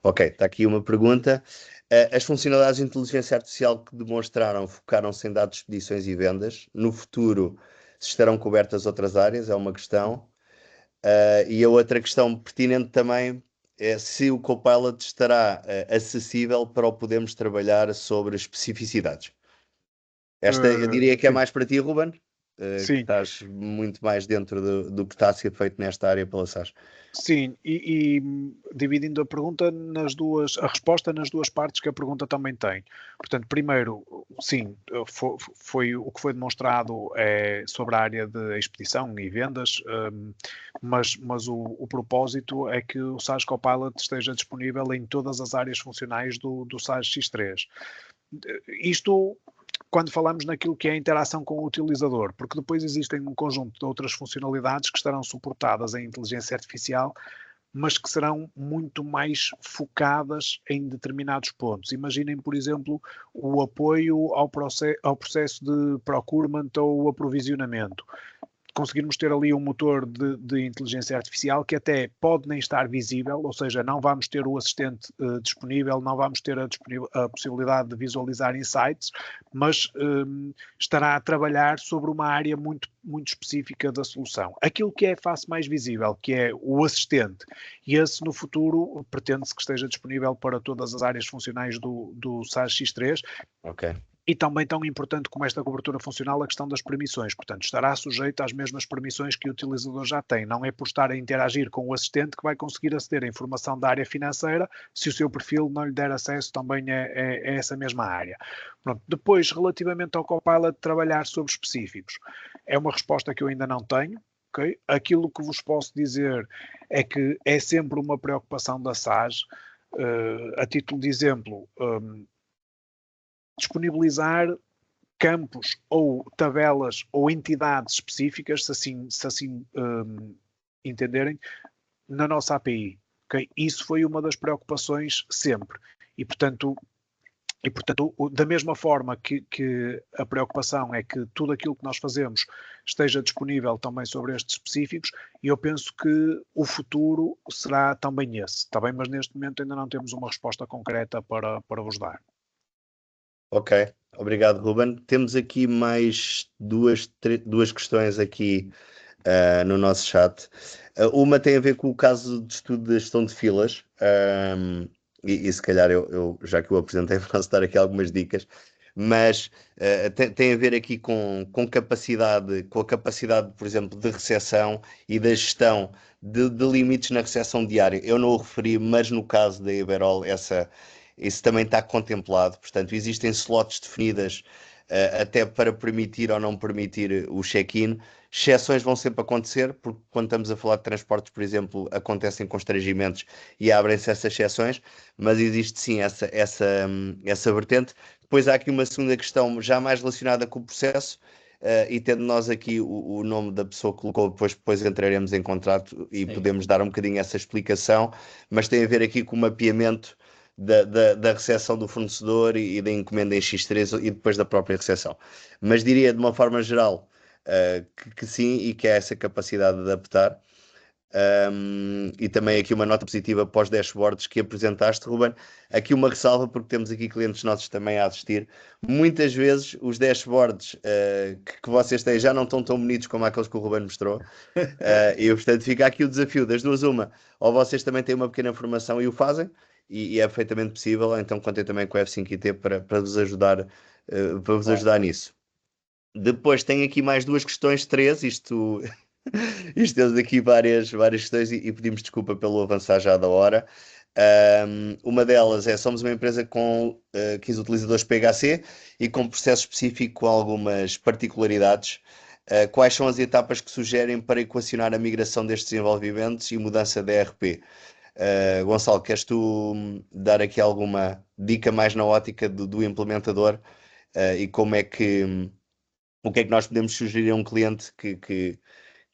Ok, está aqui uma pergunta. As funcionalidades de inteligência artificial que demonstraram focaram-se em dados de expedições e vendas. No futuro, se estarão cobertas outras áreas? É uma questão. E a outra questão pertinente também é se o Copilot estará acessível para o podermos trabalhar sobre especificidades. Esta eu diria que é mais para ti, Ruben, que estás muito mais dentro do que está a ser feito nesta área pela SAS. Sim, e dividindo a pergunta a resposta nas duas partes que a pergunta também tem. Portanto, primeiro, sim, foi o que foi demonstrado sobre a área de expedição e vendas, mas o propósito é que o SAS Copilot esteja disponível em todas as áreas funcionais do SAS X3. Isto quando falamos naquilo que é a interação com o utilizador, porque depois existem um conjunto de outras funcionalidades que estarão suportadas em inteligência artificial, mas que serão muito mais focadas em determinados pontos. Imaginem, por exemplo, o apoio ao processo de procurement ou aprovisionamento. conseguirmos ter ali um motor de inteligência artificial que até pode nem estar visível, ou seja, não vamos ter o assistente disponível, não vamos ter a possibilidade de visualizar insights, mas estará a trabalhar sobre uma área muito, muito específica da solução. Aquilo que é a face mais visível, que é o assistente, e esse no futuro pretende-se que esteja disponível para todas as áreas funcionais do SaaS X3. Ok. E também tão importante como esta cobertura funcional a questão das permissões. Portanto, estará sujeito às mesmas permissões que o utilizador já tem. Não é por estar a interagir com o assistente que vai conseguir aceder à informação da área financeira se o seu perfil não lhe der acesso também a essa mesma área. Pronto. Depois, relativamente ao Copilot, trabalhar sobre específicos. É uma resposta que eu ainda não tenho. Okay? Aquilo que vos posso dizer é que é sempre uma preocupação da SaaS. A título de exemplo, disponibilizar campos ou tabelas ou entidades específicas, se assim entenderem, na nossa API. Okay? Isso foi uma das preocupações sempre. E, portanto, da mesma forma que a preocupação é que tudo aquilo que nós fazemos esteja disponível também sobre estes específicos, e eu penso que o futuro será também esse. Está bem? Mas neste momento ainda não temos uma resposta concreta para vos dar. Ok, obrigado, Ruben. Temos aqui mais duas questões aqui no nosso chat. Uma tem a ver com o caso de estudo da gestão de filas, e se calhar eu, já que o apresentei, posso dar aqui algumas dicas, mas tem a ver aqui com a capacidade, por exemplo, de recepção e da gestão de limites na recepção diária. Eu não o referi, mas no caso da Iberol, isso também está contemplado. Portanto, existem slots definidas até para permitir ou não permitir o check-in. Exceções vão sempre acontecer, porque quando estamos a falar de transportes, por exemplo, acontecem constrangimentos e abrem-se essas exceções, mas existe sim essa vertente. Depois há aqui uma segunda questão já mais relacionada com o processo, e tendo nós aqui o nome da pessoa que colocou, depois entraremos em contrato e podemos dar um bocadinho essa explicação, mas tem a ver aqui com o mapeamento da recepção do fornecedor e da encomenda em X3 e depois da própria recepção. Mas diria de uma forma geral que sim, e que há essa capacidade de adaptar. E também aqui uma nota positiva para os dashboards que apresentaste, Ruben. Aqui uma ressalva, porque temos aqui clientes nossos também a assistir. Muitas vezes os dashboards que vocês têm já não estão tão bonitos como aqueles que o Ruben mostrou. E portanto fica aqui o desafio das duas, uma, ou vocês também têm uma pequena formação e o fazem, e é perfeitamente possível, ou então contem também com o F5IT para vos ajudar, nisso. Depois tem aqui mais duas questões, três, isto temos aqui várias questões e pedimos desculpa pelo avançar já da hora. Uma delas é: somos uma empresa com 15 utilizadores PHC e com processo específico com algumas particularidades. Quais são as etapas que sugerem para equacionar a migração destes desenvolvimentos e mudança da ERP? Gonçalo, queres tu dar aqui alguma dica mais na ótica do implementador, e como é que o que é que nós podemos sugerir a um cliente que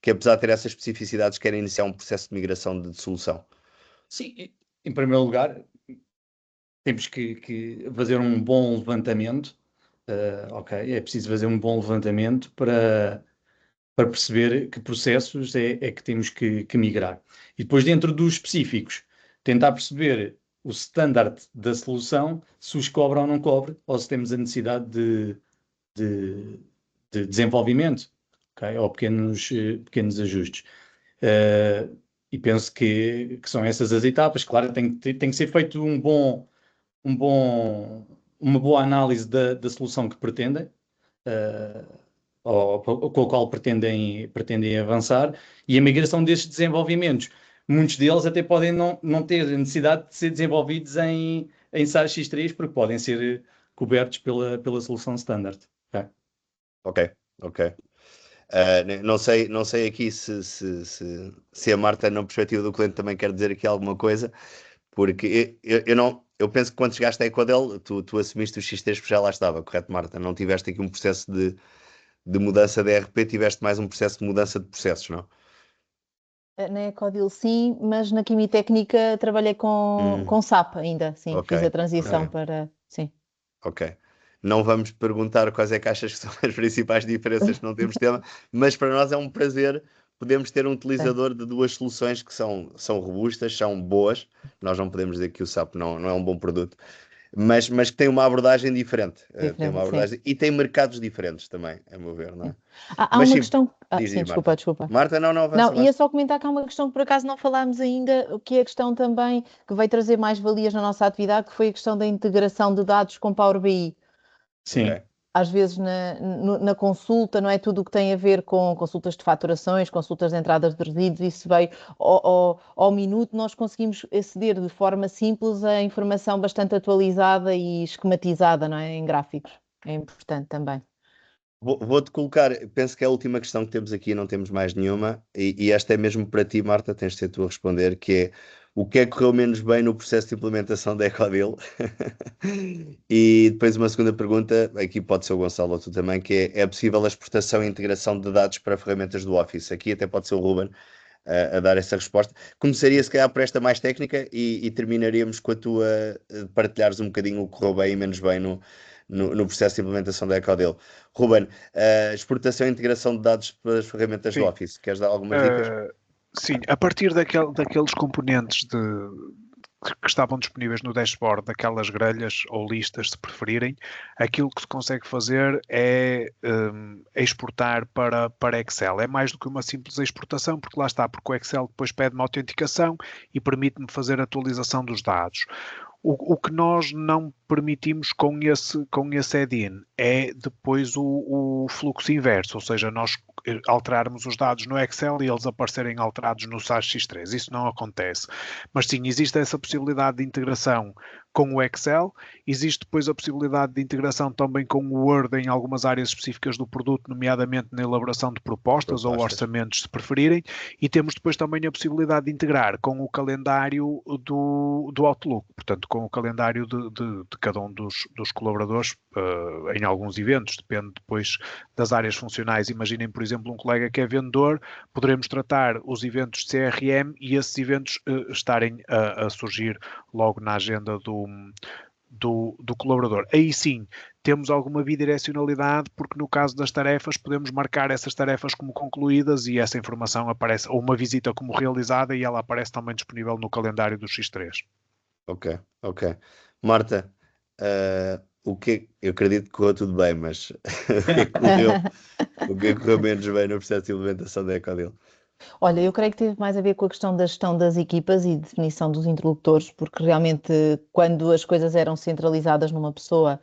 apesar de ter essas especificidades, quer iniciar um processo de migração de solução? Sim, em primeiro lugar, temos que fazer um bom levantamento. Ok, é preciso fazer um bom levantamento para perceber que processos é que temos que migrar. E depois, dentro dos específicos, tentar perceber o standard da solução, se os cobra ou não cobra, ou se temos a necessidade de desenvolvimento, okay? Ou pequenos ajustes. E penso que são essas as etapas. Claro, tem que ser feito uma boa análise da solução que pretendem, ou com a qual pretendem avançar, e a migração destes desenvolvimentos. Muitos deles até podem não ter necessidade de ser desenvolvidos em SaaS X3, porque podem ser cobertos pela solução standard. Ok. Não sei aqui se a Marta, na perspectiva do cliente, também quer dizer aqui alguma coisa, porque eu penso que quando chegaste à Equadel, tu assumiste o X3 porque já lá estava, correto, Marta? Não tiveste aqui um processo de mudança de ERP, tiveste mais um processo de mudança de processos, não? Na Ecodil sim, mas na Quimitécnica trabalhei com SAP ainda, sim, Okay. fiz a transição para, sim. Ok. Não vamos perguntar quais é que achas que são as principais diferenças, que não temos tema, mas para nós é um prazer podemos ter um utilizador de duas soluções que são robustas, são boas. Nós não podemos dizer que o SAP não é um bom produto, mas que tem uma abordagem diferente. Tem uma abordagem, e tem mercados diferentes também, a meu ver, não é? Há mas uma sim, questão... diz, desculpa. Marta, não, ia só comentar que há uma questão que por acaso não falámos ainda, que é a questão também que veio trazer mais valias na nossa atividade, que foi a questão da integração de dados com Power BI. Sim. Okay. Às vezes na consulta, não é tudo o que tem a ver com consultas de faturações, consultas de entradas de resíduos, isso veio ao minuto, nós conseguimos aceder de forma simples a informação bastante atualizada e esquematizada, não é? Em gráficos. É importante também. Vou-te colocar, penso que é a última questão que temos aqui, não temos mais nenhuma, e esta é mesmo para ti, Marta, tens de ser tu a responder, que é o que é que correu menos bem no processo de implementação da Ecodil? E depois uma segunda pergunta, aqui pode ser o Gonçalo ou tu também, que é possível a exportação e integração de dados para ferramentas do Office? Aqui até pode ser o Ruben a dar essa resposta. Começaria se calhar por esta mais técnica e terminaríamos com a tua partilhares um bocadinho o que correu bem e menos bem no processo de implementação da Ecodil. Ruben, exportação e integração de dados para as ferramentas Sim. do Office. Queres dar algumas dicas? Sim, a partir daqueles componentes que estavam disponíveis no dashboard, daquelas grelhas ou listas, se preferirem, aquilo que se consegue fazer é exportar para Excel. É mais do que uma simples exportação, porque lá está, porque o Excel depois pede uma autenticação e permite-me fazer a atualização dos dados. O que nós não permitimos com esse add-in é depois o fluxo inverso, ou seja, nós alterarmos os dados no Excel e eles aparecerem alterados no SAS X3. Isso não acontece. Mas sim, existe essa possibilidade de integração com o Excel, existe depois a possibilidade de integração também com o Word em algumas áreas específicas do produto, nomeadamente na elaboração de propostas ou orçamentos, se preferirem, e temos depois também a possibilidade de integrar com o calendário do Outlook, portanto, com o calendário de cada um dos colaboradores em alguns eventos, depende depois das áreas funcionais. Imaginem, por exemplo, um colega que é vendedor, poderemos tratar os eventos de CRM e esses eventos estarem a surgir logo na agenda do colaborador. Aí sim, temos alguma bidirecionalidade, porque no caso das tarefas, podemos marcar essas tarefas como concluídas e essa informação aparece, ou uma visita como realizada, e ela aparece também disponível no calendário do X3. Ok. Marta, eu acredito que correu tudo bem, mas o que correu menos bem no processo de implementação da Ecodil? Olha, eu creio que teve mais a ver com a questão da gestão das equipas e definição dos interlocutores, porque realmente quando as coisas eram centralizadas numa pessoa,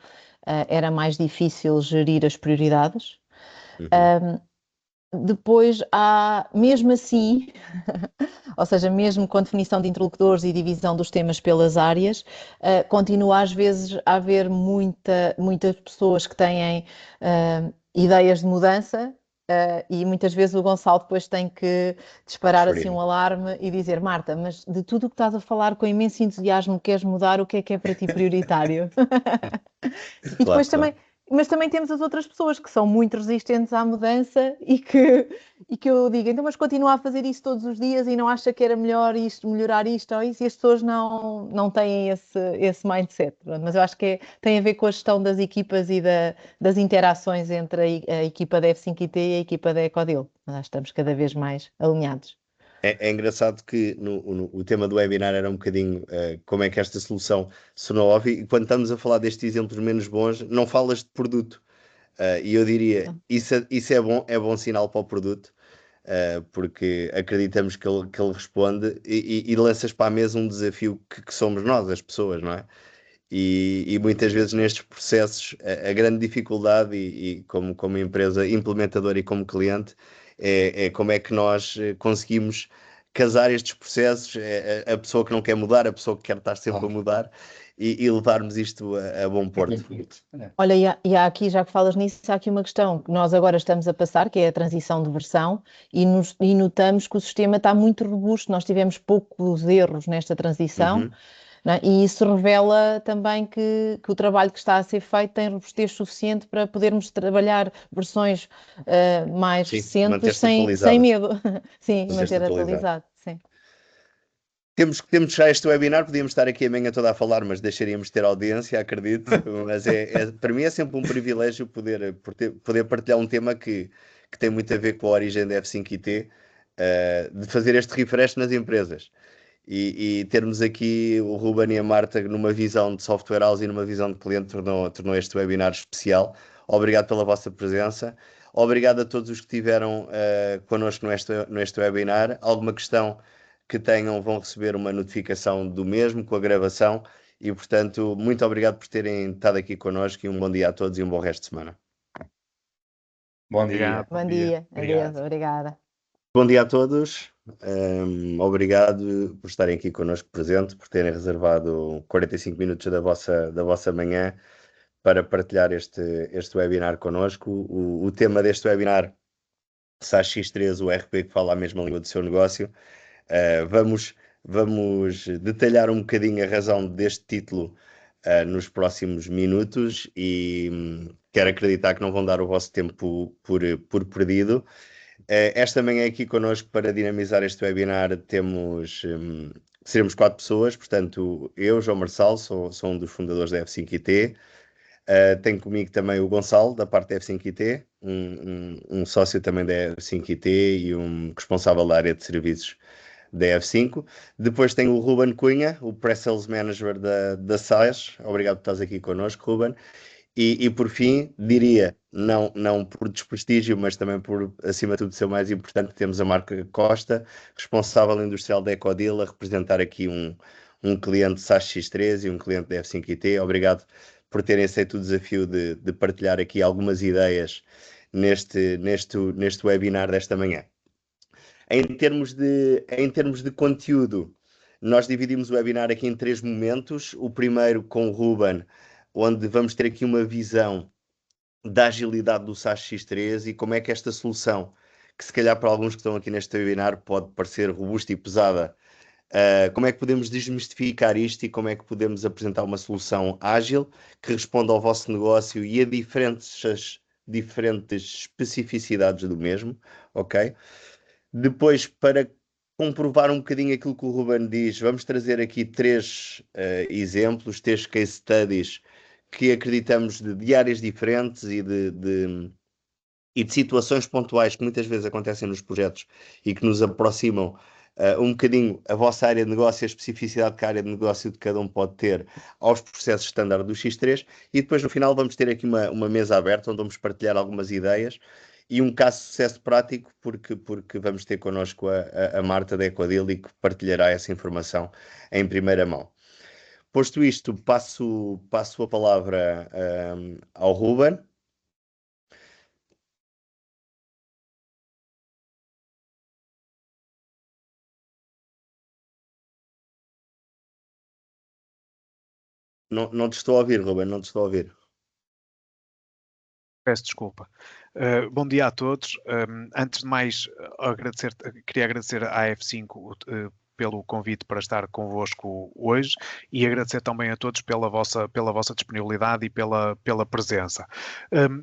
era mais difícil gerir as prioridades. Depois há, mesmo assim, ou seja, mesmo com definição de interlocutores e divisão dos temas pelas áreas, continua às vezes a haver muitas pessoas que têm ideias de mudança. E muitas vezes o Gonçalo depois tem que disparar assim um alarme e dizer: Marta, mas de tudo o que estás a falar com imenso entusiasmo queres mudar, o que é para ti prioritário? E depois também, mas também temos as outras pessoas que são muito resistentes à mudança e que eu digo, então, mas continua a fazer isso todos os dias e não acha que era melhor isto, melhorar isto ou isso, e as pessoas não têm esse mindset. Mas eu acho que tem a ver com a gestão das equipas e das interações entre a equipa da F5IT e a equipa da Ecodil. Nós estamos cada vez mais alinhados. É engraçado que o tema do webinar era um bocadinho como é que esta solução sonou óbvia, e quando estamos a falar destes exemplos menos bons, não falas de produto. E eu diria, isso é bom sinal para o produto, porque acreditamos que ele responde e lanças para a mesa um desafio que somos nós, as pessoas, não é? E muitas vezes nestes processos a grande dificuldade e como empresa implementadora e como cliente é como é que nós conseguimos casar estes processos, a pessoa que não quer mudar, a pessoa que quer estar sempre a mudar e levarmos isto a bom porto. Olha, e há aqui, já que falas nisso, há aqui uma questão que nós agora estamos a passar, que é a transição de versão, e notamos que o sistema está muito robusto, nós tivemos poucos erros nesta transição. Não é? E isso revela também que o trabalho que está a ser feito tem robustez suficiente para podermos trabalhar versões mais recentes sem medo. Sim, manter atualizado. Sim. Temos já este webinar, podíamos estar aqui a manhã toda a falar, mas deixaríamos de ter audiência, acredito. Mas para mim é sempre um privilégio poder partilhar um tema que tem muito a ver com a origem da F5IT, de fazer este refresh nas empresas. E termos aqui o Ruben e a Marta numa visão de software house e numa visão de cliente tornou este webinar especial. Obrigado pela vossa presença. Obrigado a todos os que estiveram connosco neste webinar. Alguma questão que tenham, vão receber uma notificação do mesmo, com a gravação. E, portanto, muito obrigado por terem estado aqui connosco e um bom dia a todos e um bom resto de semana. Bom dia. Bom dia. Adeus, obrigada. Bom dia a todos. Obrigado por estarem aqui connosco presente, por terem reservado 45 minutos da vossa manhã para partilhar este webinar connosco. O tema deste webinar, SaaS X3, o RP que fala a mesma língua do seu negócio. Vamos detalhar um bocadinho a razão deste título nos próximos minutos e quero acreditar que não vão dar o vosso tempo por perdido. Esta manhã aqui connosco para dinamizar este webinar seremos 4 pessoas, portanto eu, João Marçal, sou um dos fundadores da F5IT. Tenho comigo também o Gonçalo, da parte da F5IT, um sócio também da F5IT e um responsável da área de serviços da F5. Depois tenho o Ruben Cunha, o Pre-Sales Manager da SaaS. Obrigado por estás aqui connosco, Ruben. E por fim, diria, não por desprestígio, mas também por, acima de tudo, ser mais importante, temos a Marta Costa, responsável industrial da Ecodil, a representar aqui um cliente SaaS X3 e um cliente da F5IT. Obrigado por terem aceito o desafio de partilhar aqui algumas ideias neste webinar desta manhã. Em termos de conteúdo, nós dividimos o webinar aqui em 3 momentos. O primeiro com o Ruben, onde vamos ter aqui uma visão da agilidade do SaaS X3 e como é que esta solução, que se calhar para alguns que estão aqui neste webinar pode parecer robusta e pesada, como é que podemos desmistificar isto e como é que podemos apresentar uma solução ágil que responda ao vosso negócio e a diferentes especificidades do mesmo, ok? Depois, para comprovar um bocadinho aquilo que o Ruben diz, vamos trazer aqui 3 exemplos, 3 case studies que acreditamos de áreas diferentes e de situações pontuais que muitas vezes acontecem nos projetos e que nos aproximam um bocadinho a vossa área de negócio, a especificidade que a área de negócio de cada um pode ter aos processos standard do X3, e depois no final vamos ter aqui uma mesa aberta onde vamos partilhar algumas ideias e um caso de sucesso prático, porque vamos ter connosco a Marta da Ecodil e que partilhará essa informação em primeira mão. Posto isto, passo a palavra ao Ruben. Não te estou a ouvir, Ruben, não te estou a ouvir. Peço desculpa. Bom dia a todos. Antes de mais, queria agradecer à F5 pelo convite para estar convosco hoje e agradecer também a todos pela vossa disponibilidade e pela presença.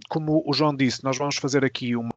Como o João disse, nós vamos fazer aqui uma